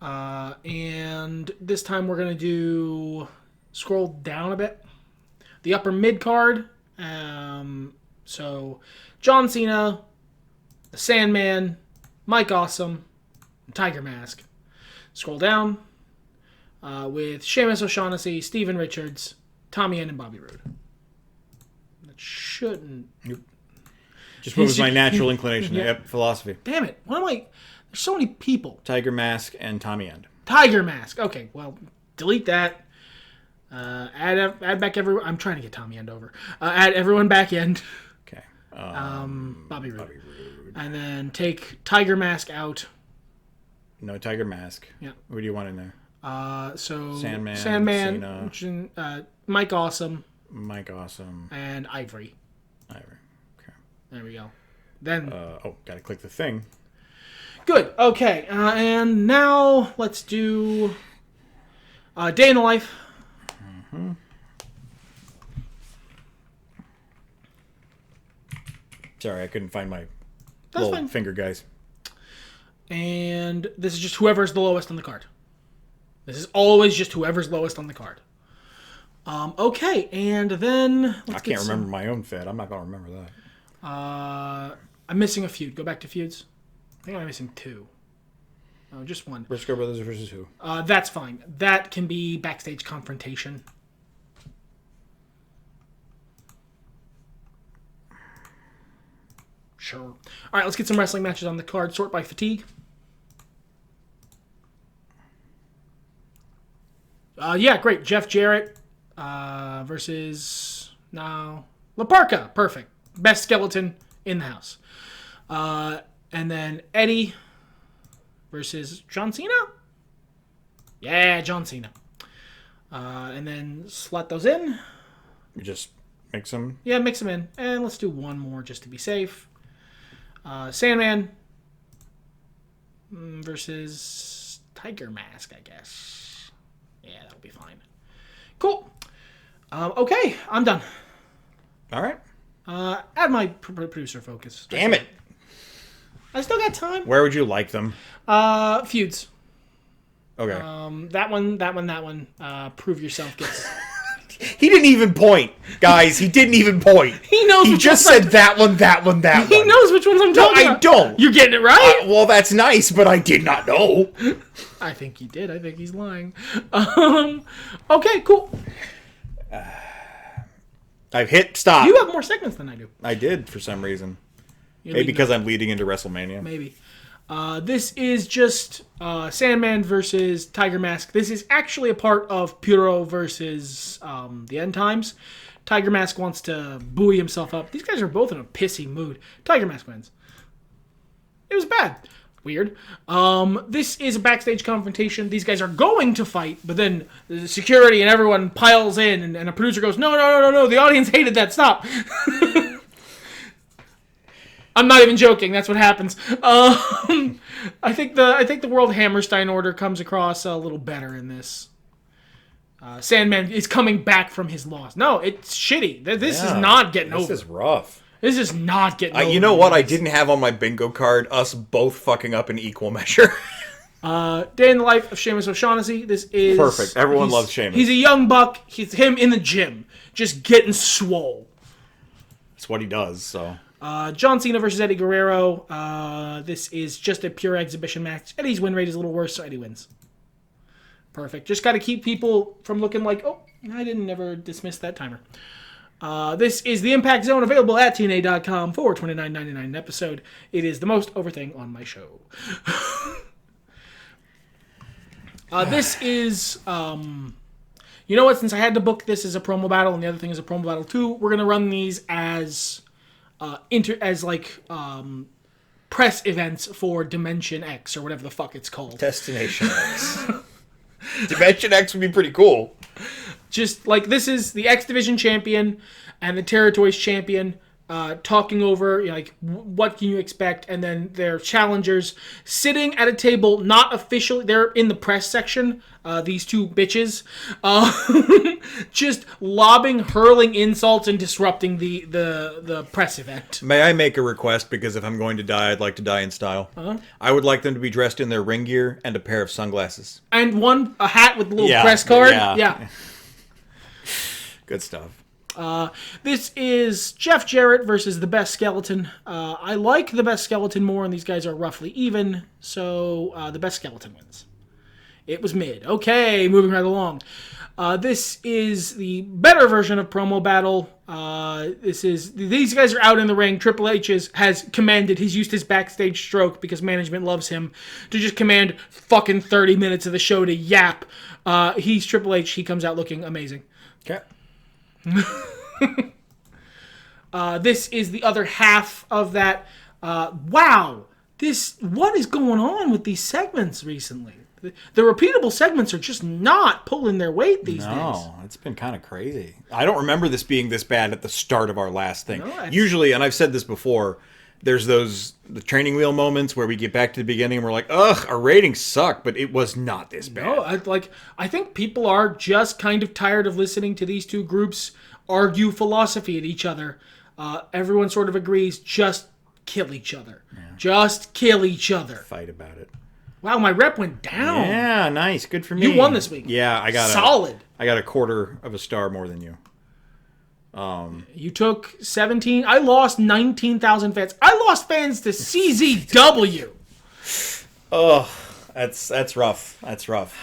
And this time we're going to do... Scroll down a bit. The upper mid card. So, John Cena, the Sandman, Mike Awesome, and Tiger Mask. Scroll down with Seamus O'Shaughnessy, Steven Richards, Tommy End, and Bobby Roode. That shouldn't... Just what was my natural inclination. Yeah. Yep, philosophy. Damn it. What am I... There's so many people. Tiger Mask and Tommy End. Tiger Mask. Okay, well, delete that. Add back everyone. I'm trying to get Tommy End over. Add everyone back in. Okay. Bobby Roode. And then take Tiger Mask out. No Tiger Mask. Yeah. What do you want in there? So Sandman, Cena, Mike Awesome, and Ivory. Okay. There we go. Then gotta click the thing. Good. Okay. And now let's do Day in the Life. Mm-hmm. Sorry, I couldn't find my little finger guys. And this is just whoever's the lowest on the card. This is always just whoever's lowest on the card. Okay, and then... I can't remember my own Fed. I'm not going to remember that. I'm missing a feud. Go back to feuds. I think I'm missing 2. Oh, just 1. Briscoe Brothers versus who? That's fine. That can be backstage confrontation. Sure. All right, let's get some wrestling matches on the card. Sort by fatigue. Yeah, great. Jeff Jarrett versus La Parka. Perfect. Best skeleton in the house. And then Eddie versus John Cena. Yeah, John Cena. And then slot those in. You just mix them? Yeah, mix them in. And let's do one more just to be safe. Sandman versus Tiger Mask, I guess. Yeah, that'll be fine. Cool. Okay, I'm done. All right. Add my producer focus. Damn it. I still got time. Where would you like them? Feuds. Okay. That one. Prove yourself gets... He didn't even point, guys. He didn't even point. He knows. He just said that one. He knows which ones I'm talking about. I don't. You're getting it right. Well, that's nice, but I did not know. I think he did. I think he's lying. Okay, cool. I've hit stop. You have more segments than I do. I did for some reason. Maybe because I'm leading into WrestleMania. Maybe. This is just Sandman versus Tiger Mask. This is actually a part of Puro versus the End Times. Tiger Mask wants to buoy himself up. These guys are both in a pissy mood. Tiger Mask wins. It was bad. Weird. This is a backstage confrontation. These guys are going to fight, but then the security and everyone piles in, and a producer goes, No. The audience hated that. Stop. I'm not even joking. That's what happens. I think the World Hammerstein Order comes across a little better in this. Sandman is coming back from his loss. No, it's shitty. This is not getting over. This is rough. This is not getting over. You know what? I didn't have on my bingo card us both fucking up in equal measure. Day in the Life of Seamus O'Shaughnessy. This is perfect. Everyone loves Seamus. He's a young buck. He's him in the gym, just getting swole. That's what he does. So. John Cena versus Eddie Guerrero. This is just a pure exhibition match. Eddie's win rate is a little worse, so Eddie wins. Perfect. Just got to keep people from looking like, oh, I didn't ever dismiss that timer. This is the Impact Zone, available at TNA.com for $29.99 an episode. It is the most over thing on my show. This is, you know what? Since I had to book this as a promo battle, and the other thing is a promo battle too, we're gonna run these as press events for Dimension X or whatever the fuck it's called. Destination X. Dimension X would be pretty cool. Just like this is the X Division champion and the Territories champion talking over what can you expect, and then their challengers sitting at a table, not officially. They're in the press section. These two bitches, just lobbing, hurling insults and disrupting the press event. May I make a request? Because if I'm going to die, I'd like to die in style. I would like them to be dressed in their ring gear and a pair of sunglasses. And a hat with a little press card. Yeah. Good stuff. This is Jeff Jarrett versus the Best Skeleton. I like the Best Skeleton more, and these guys are roughly even, so the Best Skeleton wins. It was mid. Okay, moving right along. This is the better version of Promo Battle. These guys are out in the ring. Triple H has commanded, he's used his backstage stroke because management loves him to just command fucking 30 minutes of the show to yap. He's Triple H. He comes out looking amazing. Okay. This is the other half of that. Wow. What is going on with these segments recently? The repeatable segments are just not pulling their weight these days. No, it's been kind of crazy. I don't remember this being this bad at the start of our last thing. No, Usually, and I've said this before, there's the training wheel moments where we get back to the beginning and we're like, ugh, our ratings suck, but it was not this bad. No, I think people are just kind of tired of listening to these two groups argue philosophy at each other. Everyone sort of agrees, just kill each other. Yeah. Just kill each other. Fight about it. Wow, my rep went down. Yeah, nice. Good for me. You won this week. Yeah, I got solid. I got a quarter of a star more than you. You took 17. I lost 19,000 fans. I lost fans to CZW. Oh, that's rough. That's rough.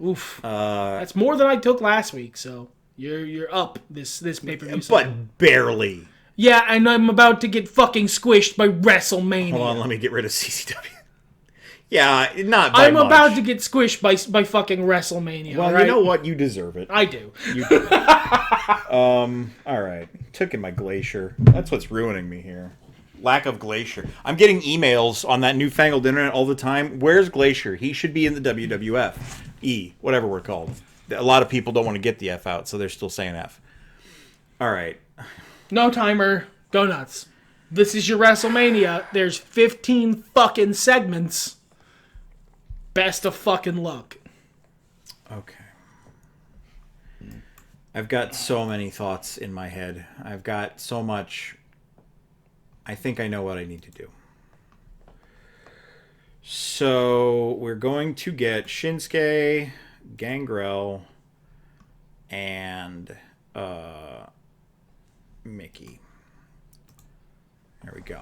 Oof. That's more than I took last week. So you're up this pay-per-view. But barely. Yeah, and I'm about to get fucking squished by WrestleMania. Hold on, let me get rid of CCW. Yeah, not by I'm much. about to get squished by fucking WrestleMania. Well, right? You know what? You deserve it. I do. You do. All right. Took in my Glacier. That's what's ruining me here. Lack of Glacier. I'm getting emails on that newfangled internet all the time. Where's Glacier? He should be in the WWF. Whatever we're called. A lot of people don't want to get the F out, so they're still saying F. All right. No timer. Go nuts. This is your WrestleMania. There's 15 fucking segments. Best of fucking luck. Okay. I've got so many thoughts in my head. I've got so much. I think I know what I need to do. So we're going to get Shinsuke, Gangrel, and Mickey. There we go.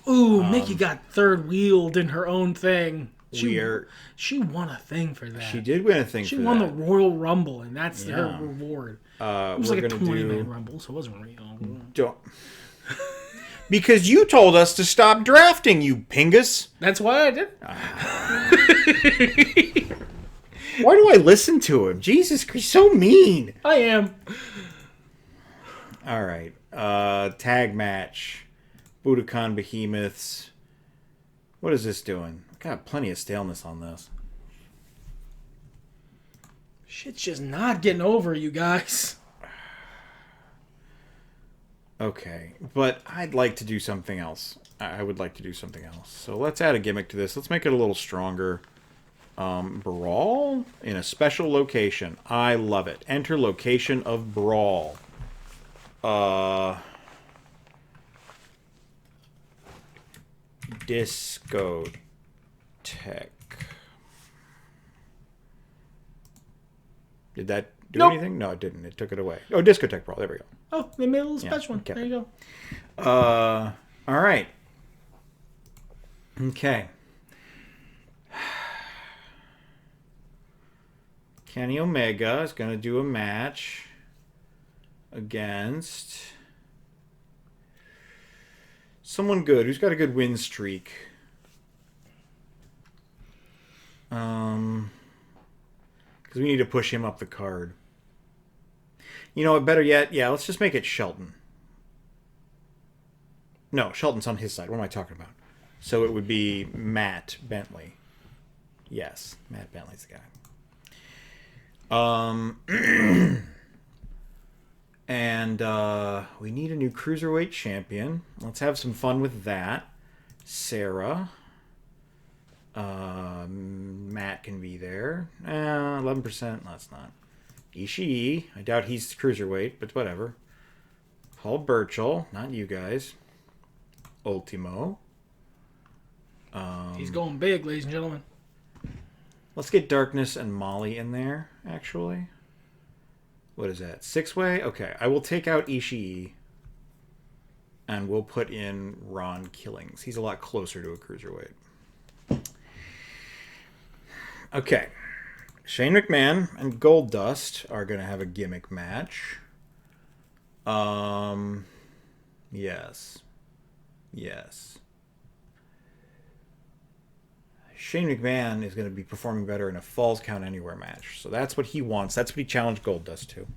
Ooh, Mickey got third wheeled in her own thing. She won a thing for that. She did win a thing for that. She won the Royal Rumble, and that's her reward. It was like a 20-man Rumble, so it wasn't real. Because you told us to stop drafting, you pingus. That's why I did. Why do I listen to him? Jesus Christ, so mean. I am. All right. Tag match. Budokan Behemoths. What is this doing? Got plenty of staleness on this. Shit's just not getting over, you guys. Okay, but I'd like to do something else. I would like to do something else. So let's add a gimmick to this. Let's make it a little stronger. Brawl in a special location. I love it. Enter location of Brawl. Discotheque. Did that do anything? No, it didn't. It took it away. Oh, Discotheque Brawl. There we go. Oh, they made a little special one. Okay. There you go. All right. Okay. Kenny Omega is going to do a match against someone good. Who's got a good win streak? Because we need to push him up the card. You know what? Better yet, let's just make it Shelton. No, Shelton's on his side. What am I talking about? So it would be Matt Bentley. Yes, Matt Bentley's the guy. And we need a new cruiserweight champion. Let's have some fun with that. Sarah. Matt can be there. 11%. No, it's not. Ishii. I doubt he's cruiserweight, but whatever. Paul Burchill. Not you guys. Ultimo. He's going big, ladies and gentlemen. Let's get Darkness and Molly in there, actually. What is that? 6-way? Okay, I will take out Ishii. And we'll put in Ron Killings. He's a lot closer to a cruiserweight. Okay. Shane McMahon and Goldust are going to have a gimmick match. Yes. Yes. Shane McMahon is going to be performing better in a Falls Count Anywhere match. So that's what he wants. That's what he challenged Goldust to.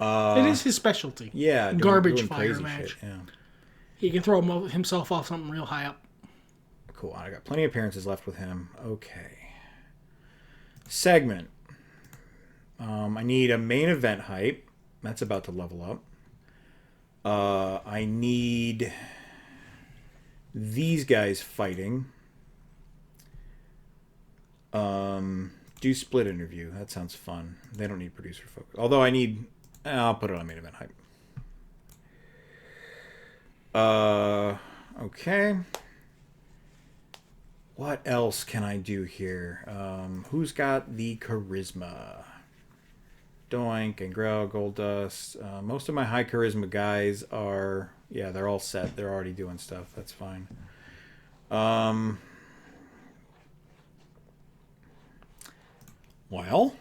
It is his specialty. Yeah. Garbage fire match. Shit, yeah. He can throw himself off something real high up. Cool. I got plenty of appearances left with him. Okay. Segment. I need a main event hype. That's about to level up. I need these guys fighting. Do split interview. That sounds fun. They don't need producer focus. Although I'll put it on main event hype. Okay. What else can I do here? Who's got the charisma? Doink and Grell, Goldust. Most of my high charisma guys are... Yeah, they're all set. They're already doing stuff. That's fine. Well...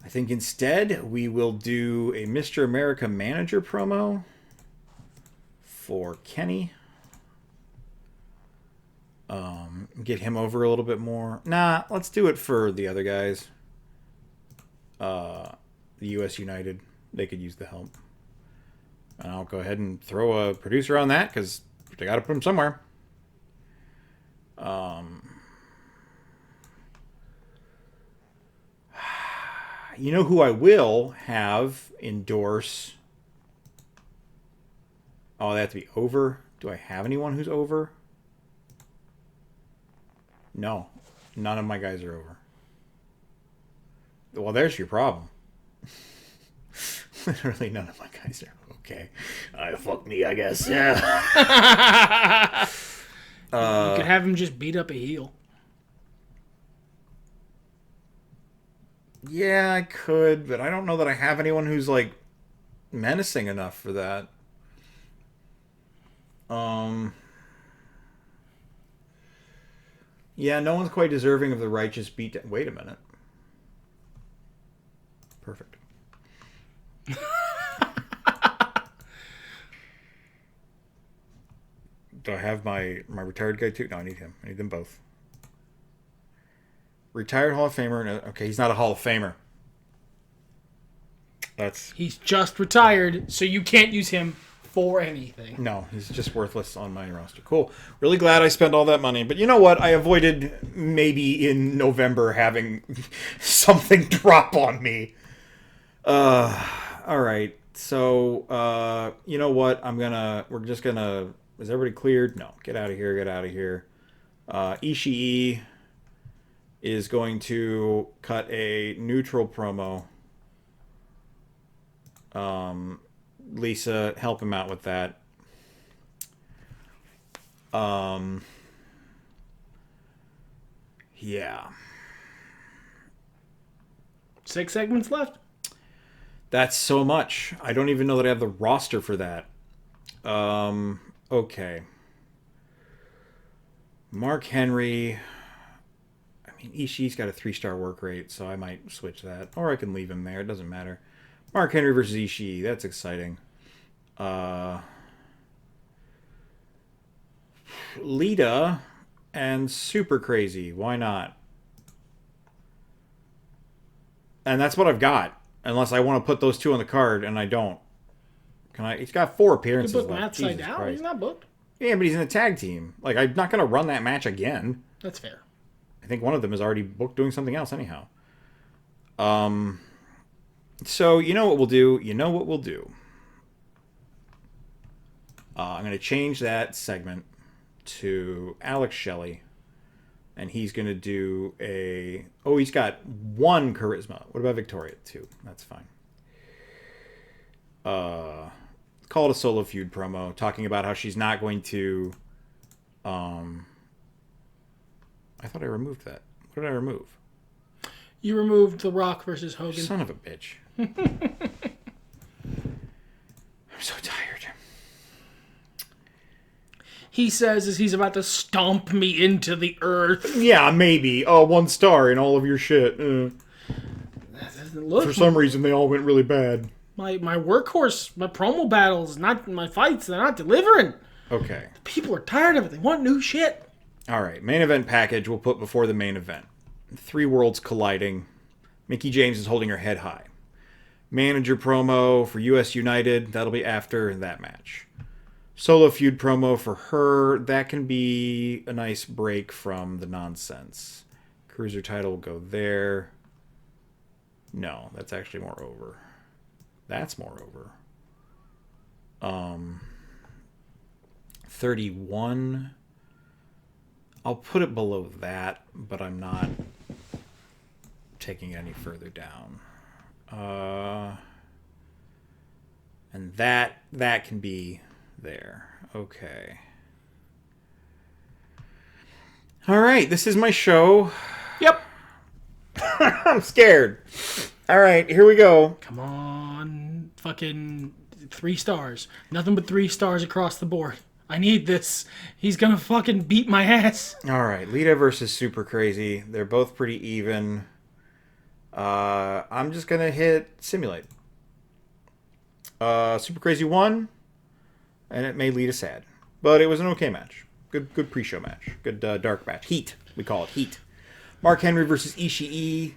I think instead we will do a Mr. America manager promo for Kenny. Get him over a little bit more. Nah, let's do it for the other guys. The US United. They could use the help. And I'll go ahead and throw a producer on that because they got to put him somewhere. You know who I will have endorse? Oh, they have to be over. Do I have anyone who's over? No. None of my guys are over. Well, there's your problem. Literally none of my guys are okay. Fuck me, I guess. Yeah. You could have him just beat up a heel. Yeah, I could, but I don't know that I have anyone who's, like, menacing enough for that. Yeah, no one's quite deserving of the righteous beatdown. Wait a minute. Perfect. Do I have my retired guy too? No, I need him. I need them both. Retired Hall of Famer. Okay, he's not a Hall of Famer. He's just retired, so you can't use him for anything. No, he's just worthless on my roster. Cool. Really glad I spent all that money. But you know what? I avoided maybe in November having something drop on me. All right. So, you know what? We're just gonna... Is everybody cleared? No. Get out of here. Get out of here. Ishii is going to cut a neutral promo. Lisa, help him out with that. Yeah. 6 segments left? That's so much. I don't even know that I have the roster for that. Okay. Mark Henry. I mean, Ishii's got a 3-star work rate, so I might switch that. Or I can leave him there. It doesn't matter. Mark Henry versus Ishii. That's exciting. Lita and Super Crazy. Why not? And that's what I've got. Unless I want to put those two on the card, and I don't. Can I? He's got 4 appearances You book left. Matt Sydal? He's not booked. Yeah, but he's in a tag team. Like, I'm not going to run that match again. That's fair. I think one of them is already booked doing something else anyhow. So, you know what we'll do? I'm going to change that segment to Alex Shelley. And he's going to do a... Oh, he's got 1 charisma. What about Victoria? 2. That's fine. Call it a solo feud promo, talking about how she's not going to... I thought I removed that. What did I remove? You removed The Rock versus Hogan. Son of a bitch. I'm so tired. He says as he's about to stomp me into the earth. Yeah, maybe. Oh, 1 star in all of your shit. Look, For some reason, they all went really bad. My workhorse, my promo battles, not my fights, they're not delivering. Okay. People are tired of it. They want new shit. All right. Main event package we'll put before the main event. 3 worlds colliding. Mickie James is holding her head high. Manager promo for US United. That'll be after that match. Solo feud promo for her. That can be a nice break from the nonsense. Cruiser title will go there. No, that's actually more over. That's more over. 31. I'll put it below that, but I'm not taking it any further down. And that can be there. Okay. All right, this is my show. Yep. I'm scared. All right, here we go. Come on. Fucking 3 stars. Nothing but 3 stars across the board. I need this. He's gonna fucking beat my ass. All right, Lita versus Super Crazy. They're both pretty even. I'm just gonna hit simulate. Super Crazy won, and it made Lita sad, but it was an okay match. Good pre-show match. Good dark match. Heat, we call it Heat. Mark Henry versus Ishii.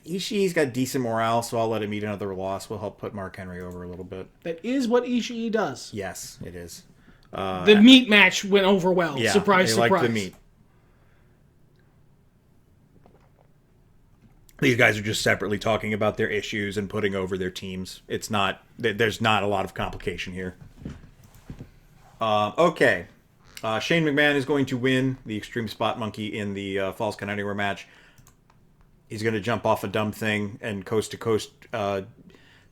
Ishii's got decent morale, so I'll let him eat another loss. We'll help put Mark Henry over a little bit. That is what Ishii does. Yes, it is. The meat match went over well. Yeah, surprise, they surprise. like the meat. These guys are just separately talking about their issues and putting over their teams. It's not. There's not a lot of complication here. Okay. Shane McMahon is going to win the Extreme Spot Monkey in the Falls Count Anywhere match. He's going to jump off a dumb thing and coast-to-coast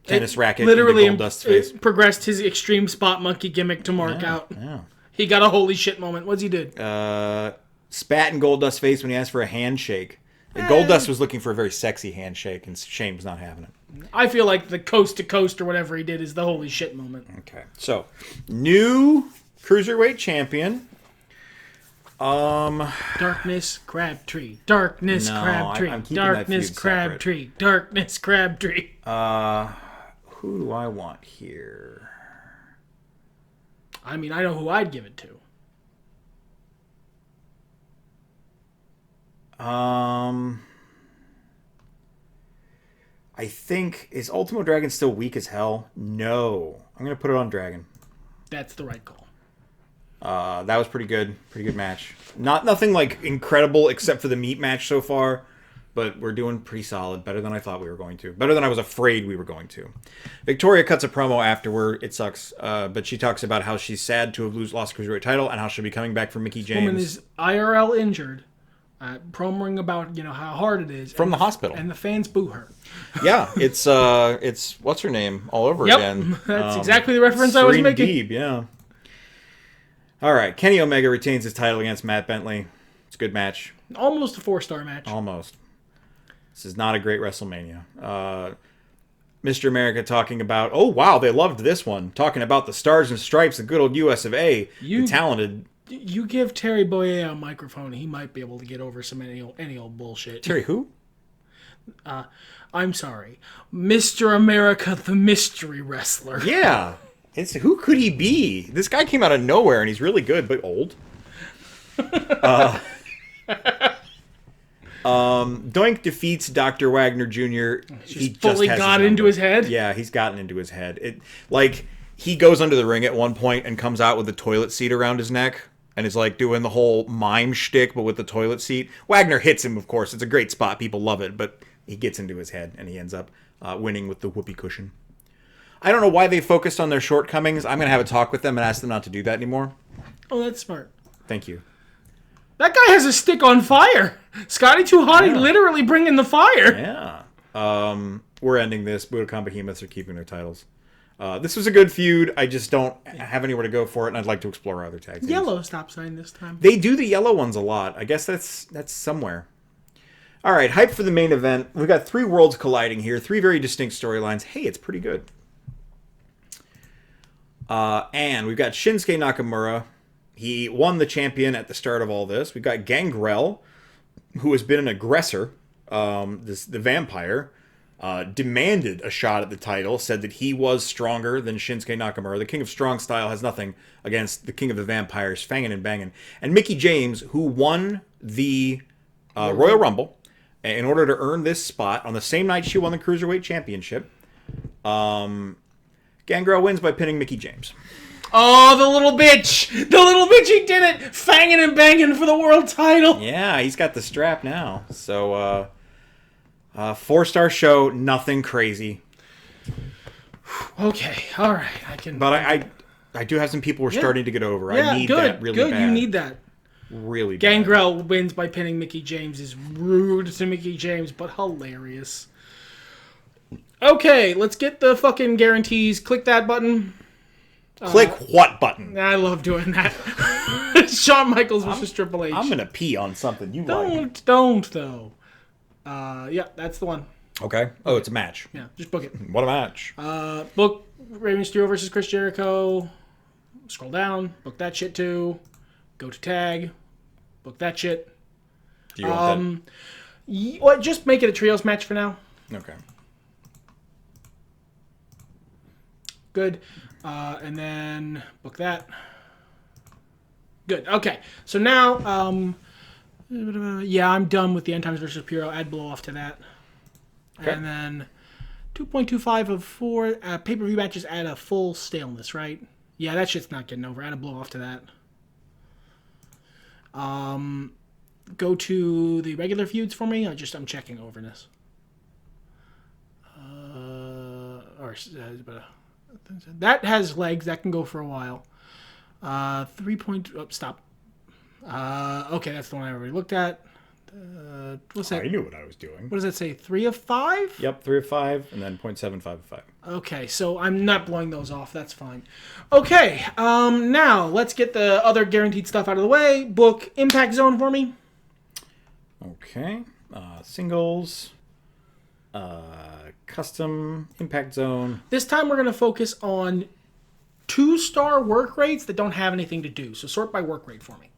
tennis racket literally into Goldust's face. Progressed his Extreme Spot Monkey gimmick to mark out. Yeah. He got a holy shit moment. What's he did? Spat in Goldust's face when he asked for a handshake. Goldust was looking for a very sexy handshake, and Shane was not having it. I feel like the coast-to-coast or whatever he did is the holy shit moment. Okay. So, new Cruiserweight champion. Darkness Crabtree. Darkness Crabtree. I'm keeping Darkness that feud Crabtree. Darkness Crabtree. Who do I want here? I mean, I know who I'd give it to. I think, is Ultimo Dragon still weak as hell? No. I'm going to put it on Dragon. That's the right call. That was pretty good. Pretty good match. Nothing like incredible except for the meat match so far, but we're doing pretty solid. Better than I thought we were going to. Better than I was afraid we were going to. Victoria cuts a promo afterward. It sucks. But she talks about how she's sad to have lost the Cruiserweight title and how she'll be coming back for Mickie James. Woman is IRL injured. Promoing about how hard it is from the hospital, and the fans boo her. Yeah, it's what's her name all over again. That's exactly the reference I was making. Deeb, yeah. All right, Kenny Omega retains his title against Matt Bentley. It's a good match. Almost a 4-star match. Almost. This is not a great WrestleMania. Mr. America talking about, oh wow, they loved this one. Talking about the Stars and Stripes, the good old US of A, the talented. You give Terry Boyer a microphone, he might be able to get over some any old bullshit. Terry who? I'm sorry. Mr. America, the mystery wrestler. Yeah. Who could he be? This guy came out of nowhere, and he's really good, but old. Doink defeats Dr. Wagner Jr. He fully got into his head? Yeah, he's gotten into his head. He goes under the ring at one point and comes out with a toilet seat around his neck. And is like doing the whole mime shtick, but with the toilet seat. Wagner hits him, of course. It's a great spot. People love it. But he gets into his head, and he ends up winning with the whoopee cushion. I don't know why they focused on their shortcomings. I'm going to have a talk with them and ask them not to do that anymore. Oh, that's smart. Thank you. That guy has a stick on fire. Scotty Too Hottie literally bringing the fire. Yeah. We're ending this. Budokan Behemoths are keeping their titles. This was a good feud. I just don't have anywhere to go for it, and I'd like to explore other tag teams. Yellow stop sign this time. They do the yellow ones a lot. I guess that's somewhere. All right, hype for the main event. We've got 3 worlds colliding here, 3 very distinct storylines. Hey, it's pretty good. And we've got Shinsuke Nakamura. He won the champion at the start of all this. We've got Gangrel, who has been an aggressor. The vampire demanded a shot at the title, said that he was stronger than Shinsuke Nakamura. The King of Strong Style has nothing against the King of the Vampires, fangin' and bangin'. And Mickie James, who won the Royal Rumble in order to earn this spot on the same night she won the Cruiserweight Championship. Gangrel wins by pinning Mickie James. Oh, the little bitch! The little bitch, he did it! Fanging and banging for the world title! Yeah, he's got the strap now. So, 4-star show, nothing crazy. Okay, alright, I can... But I do have some people we're starting to get over. Yeah, I need good, that really good, bad. you need that. Really bad. Gangrel wins by pinning Mickie James is rude to Mickie James, but hilarious. Okay, let's get the fucking guarantees. Click that button. Click what button? I love doing that. Shawn Michaels versus Triple H. I'm going to pee on something you like. Don't, though. Yeah, that's the one. Okay. Oh, it's a match. Yeah, just book it. What a match. Book Rey Mysterio versus Chris Jericho. Scroll down. Book that shit, too. Go to tag. Book that shit. Do you want What? Just make it a trios match for now. Okay. Good. And then book that. Good. Okay. So now, yeah, I'm done with the End Times versus Puro. Add blow off to that. Okay. And then 2.25 of 4 pay-per-view matches add a full staleness, right? Yeah, that shit's not getting over. Add a blow off to that. Go to the regular feuds for me. I'm checking overness. That has legs. That can go for a while. 3 point... Oh, stop. Okay, that's the one I already looked at. What's that? I knew what I was doing. What does that say? 3 of 5? Yep, 3 of 5, and then 0.75 of 5. Okay, so I'm not blowing those off. That's fine. Okay, now let's get the other guaranteed stuff out of the way. Book Impact Zone for me. Okay. Singles. Custom Impact Zone. This time we're going to focus on 2-star work rates that don't have anything to do. So sort by work rate for me.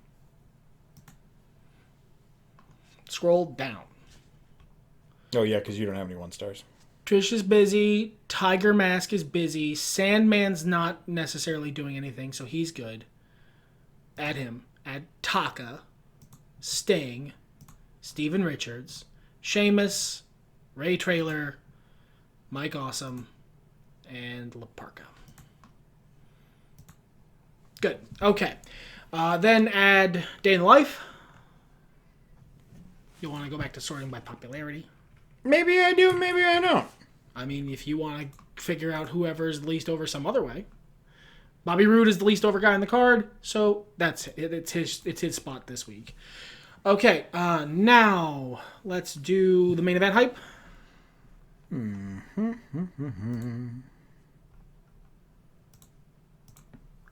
Scroll down. Oh, yeah, because you don't have any 1-stars. Trish is busy. Tiger Mask is busy. Sandman's not necessarily doing anything, so he's good. Add him. Add Taka. Sting. Steven Richards. Sheamus. Ray Traylor. Mike Awesome. And La Parka. Good. Okay. Then add Day in the Life. You want to go back to sorting by popularity? Maybe I do, maybe I don't. I mean, if you want to figure out whoever's the least over some other way. Bobby Roode is the least over guy on the card, so that's it. It's his spot this week. Okay, now let's do the main event hype.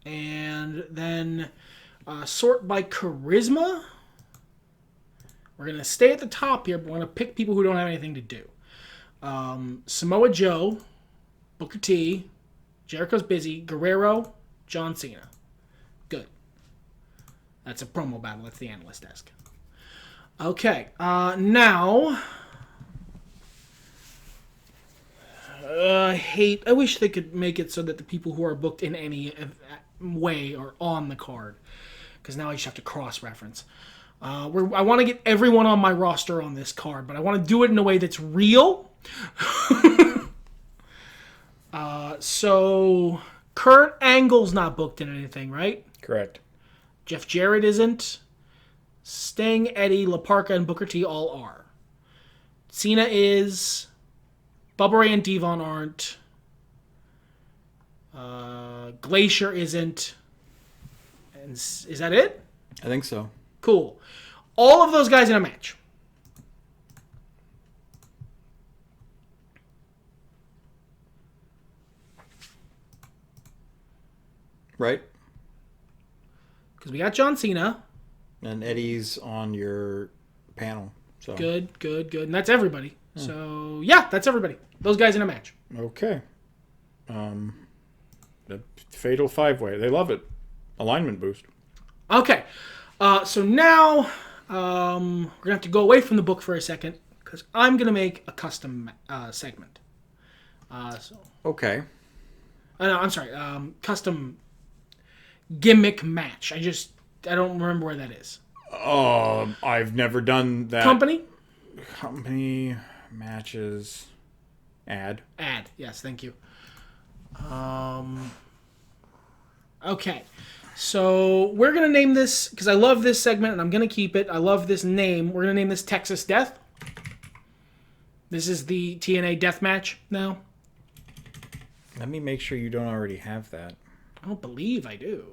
And then sort by charisma. We're going to stay at the top here, but we're going to pick people who don't have anything to do. Samoa Joe, Booker T, Jericho's busy, Guerrero, John Cena. Good. That's a promo battle. That's the analyst desk. Okay. Now... I wish they could make it so that the people who are booked in any way are on the card. Because now I just have to cross-reference. I want to get everyone on my roster on this card, but I want to do it in a way that's real. So, Kurt Angle's not booked in anything, right? Correct. Jeff Jarrett isn't. Sting, Eddie, La Parka, and Booker T all are. Cena is. Bubba Ray and Devon aren't. Glacier isn't. And is that it? I think so. Cool. All of those guys in a match. Right. Because we got John Cena. And Eddie's on your panel. So Good. And that's everybody. So, yeah, that's everybody. Those guys in a match. Okay. The Fatal 5-Way. They love it. Alignment boost. Okay. So now we're going to have to go away from the book for a second because I'm going to make a custom segment. Okay. No, I'm sorry. Custom gimmick match. I don't remember where that is. I've never done that. Company matches. Ad. Yes, thank you. Okay. So we're going to name this, because I love this segment and I'm going to keep it. I love this name. We're going to name this Texas Death. This is the TNA Death Match now. Let me make sure you don't already have that. I don't believe I do.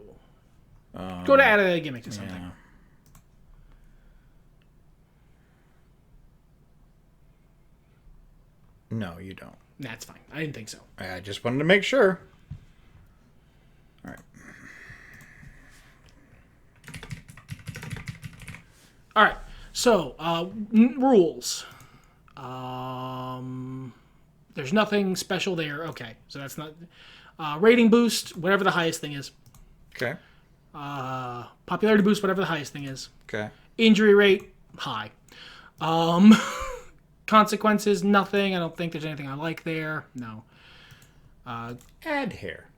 Go to add a gimmick to something. Yeah. No, you don't. That's fine. I didn't think so. I just wanted to make sure. All right. All right. So, rules. There's nothing special there. Okay. So that's not... rating boost, whatever the highest thing is. Okay. Popularity boost, whatever the highest thing is. Okay. Injury rate, high. Consequences, nothing. I don't think there's anything I like there. No. Add hair.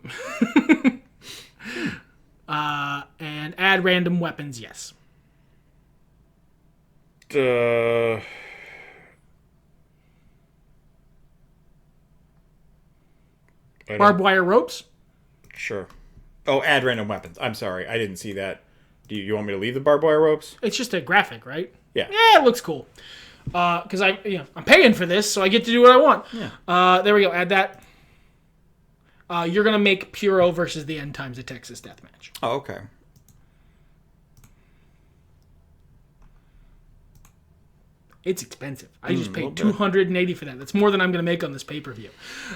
And add random weapons, yes. Barbed wire ropes? Sure. Oh, add random weapons. I'm sorry. I didn't see that. Do you want me to leave the barbed wire ropes? It's just a graphic, right? Yeah. Yeah, it looks cool. Because I'm paying for this, so I get to do what I want. Yeah. There we go. Add that. You're going to make Puro versus the End Times a Texas Death Match. Oh, okay. It's expensive. I just paid $280 for that. That's more than I'm going to make on this pay-per-view.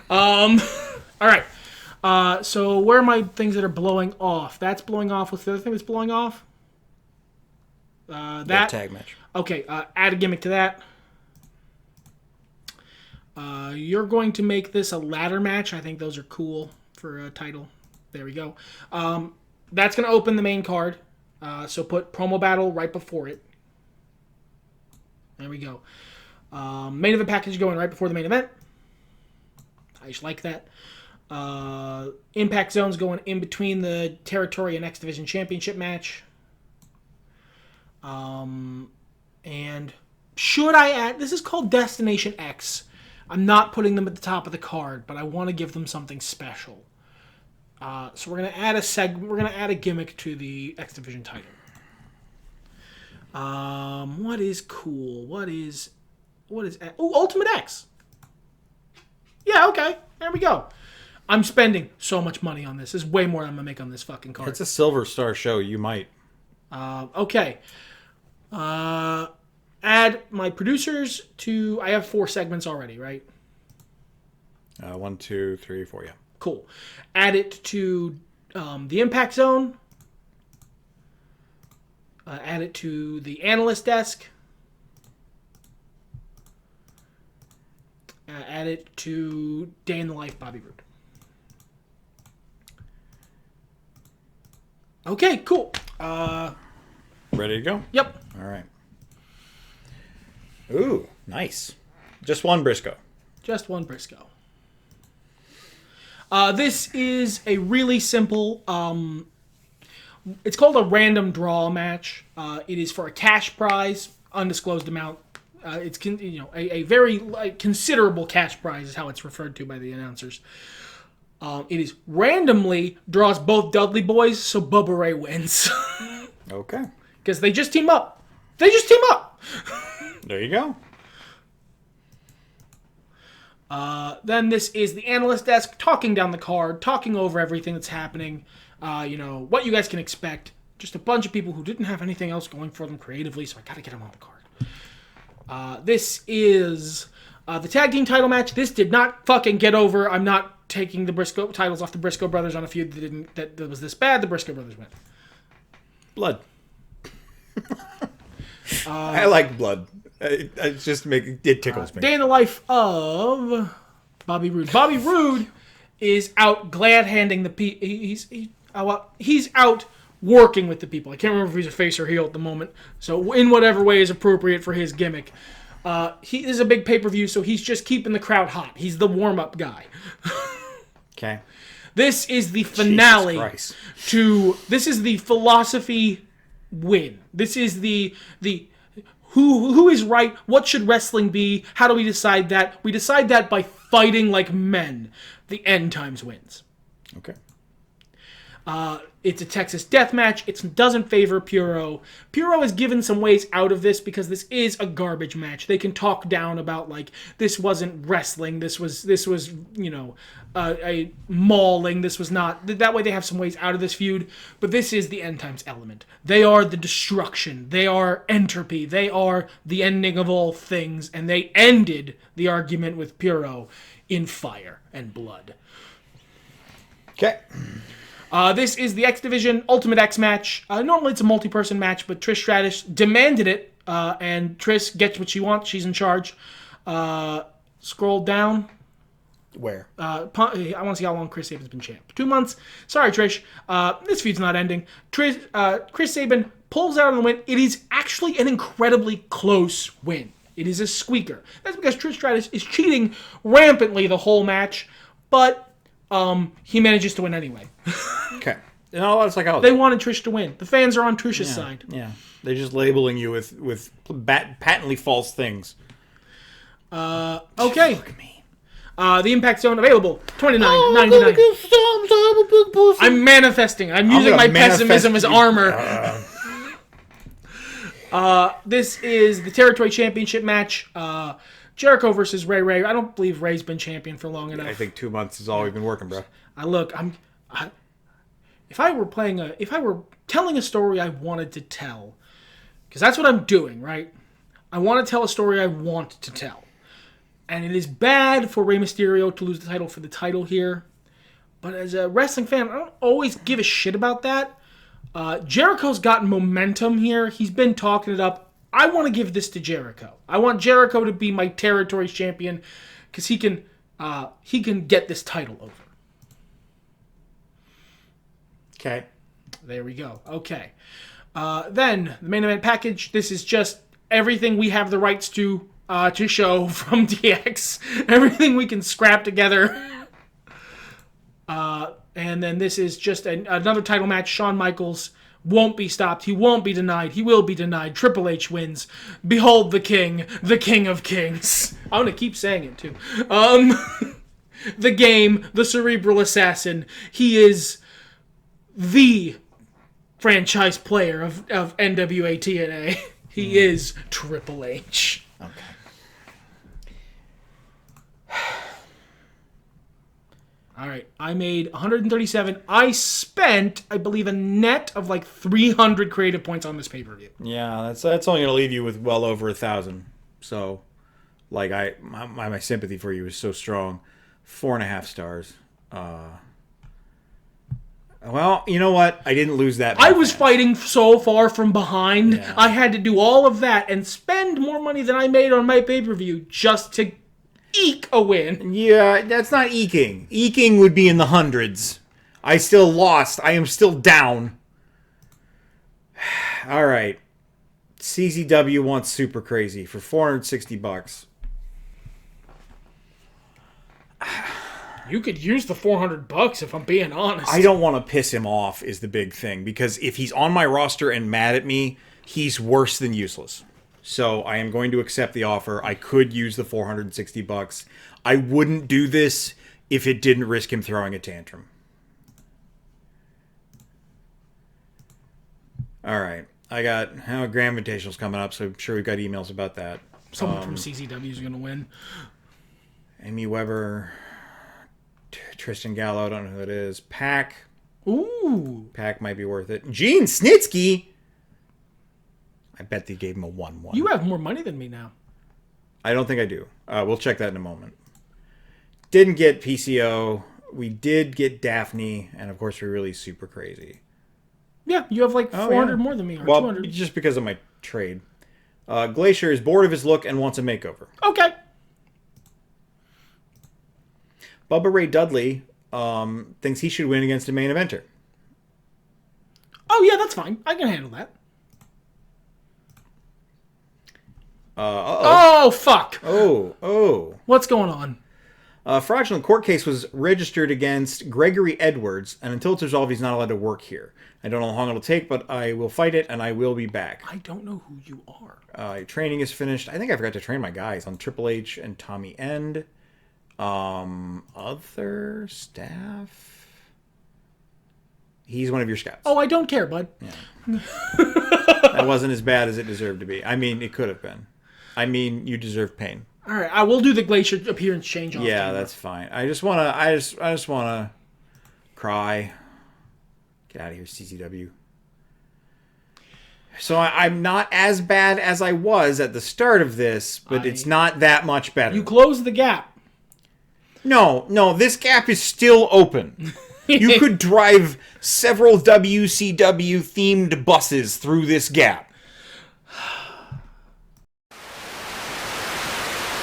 All right. So where are my things that are blowing off? That's blowing off. What's the other thing that's blowing off? That tag match. Okay. Add a gimmick to that. You're going to make this a ladder match. I think those are cool for a title. There we go. That's going to open the main card. So put promo battle right before it. There we go. Main event package going right before the main event. I just like that. Impact zones going in between the territory and X Division Championship match. And should I add... This is called Destination X. I'm not putting them at the top of the card, but I want to give them something special. So we're going to add We're going to add a gimmick to the X Division title. What is cool? What is... Ultimate X. Yeah, okay. There we go. I'm spending so much money on this. This is way more than I'm going to make on this fucking card. It's a Silver Star show. You might. Okay. Add my producers to... I have 4 segments already, right? 1, 2, 3, 4, yeah. Cool. Add it to the Impact Zone. Add it to the Analyst Desk. Add it to Day in the Life Bobby Roode. Okay, cool. Ready to go? Yep. All right. Ooh, nice. Just one Briscoe. Just one Briscoe. This is a really simple... it's called a random draw match. It is for a cash prize, undisclosed amount. It's a very considerable cash prize is how it's referred to by the announcers. It is randomly draws both Dudley boys, so Bubba Ray wins. Okay. Because they just team up. They just team up. There you go. Then this is the Analyst Desk talking down the card, talking over everything that's happening. What you guys can expect. Just a bunch of people who didn't have anything else going for them creatively, so I gotta get them on the card. This is the tag team title match. This did not fucking get over. I'm not taking the Briscoe titles off the Briscoe brothers on a feud that was this bad. The Briscoe brothers win. Blood. I like blood. It tickles me. Day in the life of Bobby Roode. Bobby Roode is out glad-handing the people. He's out working with the people. I can't remember if he's a face or heel at the moment. So in whatever way is appropriate for his gimmick. He is a big pay-per-view, so he's just keeping the crowd hot. He's the warm-up guy. Okay. This is the finale this is the philosophy win. This is the who is right, what should wrestling be, how do we decide that? We decide that by fighting like men. The end times wins. Okay. It's a Texas death match. It doesn't favor Puro. Puro is given some ways out of this because this is a garbage match. They can talk down about like this wasn't wrestling. This was a mauling. This was not. That way they have some ways out of this feud. But this is the end times element. They are the destruction. They are entropy. They are the ending of all things. And they ended the argument with Puro in fire and blood. Okay. This is the X Division Ultimate X match. Normally it's a multi-person match, but Trish Stratus demanded it, and Trish gets what she wants. She's in charge. Scroll down. Where? I want to see how long Chris Sabin's been champ. 2 months. Sorry, Trish. This feud's not ending. Chris Sabin pulls out on the win. It is actually an incredibly close win. It is a squeaker. That's because Trish Stratus is cheating rampantly the whole match, but he manages to win anyway. Okay. No, that's like how they wanted Trish to win. The fans are on Trish's side. Yeah. They're just labeling you with patently false things. Okay. Look at me. The Impact Zone available $29.99. I'm manifesting. I'm using my pessimism as armor. This is the Territory Championship match. Jericho versus Ray. I don't believe Ray's been champion for long enough. I think 2 months is all we've been working, bro. If I were telling a story I wanted to tell, because that's what I'm doing, right? I want to tell a story I want to tell. And it is bad for Rey Mysterio to lose the title for the title here. But as a wrestling fan, I don't always give a shit about that. Jericho's gotten momentum here. He's been talking it up. I want to give this to Jericho. I want Jericho to be my territory champion because he can get this title over. Okay. There we go. Okay. Then the main event package. This is just everything we have the rights to show from DX. Everything we can scrap together. And then this is just another title match. Shawn Michaels won't be stopped. He won't be denied. He will be denied. Triple H wins. Behold the King of Kings. I'm going to keep saying it, too. The Game, the Cerebral Assassin. He is the franchise player of NWA TNA. He is Triple H. Okay. All right, I made 137. I spent, I believe, a net of like 300 creative points on this pay-per-view. Yeah, that's only going to leave you with well over 1,000. So, like, my sympathy for you is so strong. 4.5 stars. Well, you know what? I didn't lose that. I was fighting so far from behind. Yeah. I had to do all of that and spend more money than I made on my pay-per-view just to eke a win. Yeah, that's not eking. Eking would be in the hundreds. I still lost. I am still down. All right. CZW wants Super Crazy for $460. You could use the $400 if I'm being honest. I don't want to piss him off is the big thing, because if he's on my roster and mad at me, he's worse than useless. So I am going to accept the offer. I could use the $460. I wouldn't do this if it didn't risk him throwing a tantrum. All right. I got Grand Invitational's coming up, so I'm sure we've got emails about that. Someone from CZW is going to win. Amy Weber, Tristan Gallo, I don't know who it is. Pac. Ooh. Pac might be worth it. Gene Snitsky. I bet they gave him a 1-1. You have more money than me now. I don't think I do. We'll check that in a moment. Didn't get PCO. we did get Daphne, and of course we released Super Crazy. Yeah, you have like 400 more than me, or 200. Just because of my trade. Glacier is bored of his look and wants a makeover. Okay. Bubba Ray Dudley thinks he should win against a main eventer. Oh, yeah, that's fine. I can handle that. Oh, fuck. Oh. What's going on? A fraudulent court case was registered against Gregory Edwards, and until it's resolved, he's not allowed to work here. I don't know how long it'll take, but I will fight it, and I will be back. I don't know who you are. Training is finished. I think I forgot to train my guys on Triple H and Tommy End. Other staff? He's one of your scouts. Oh, I don't care, bud. Yeah. That wasn't as bad as it deserved to be. I mean, it could have been. I mean, you deserve pain. All right, I will do the Glacier appearance change. Yeah, that's fine. I just wanna cry. Get out of here, CCW. So I'm not as bad as I was at the start of this, but it's not that much better. You closed the gap. No, this gap is still open. You could drive several WCW themed buses through this gap.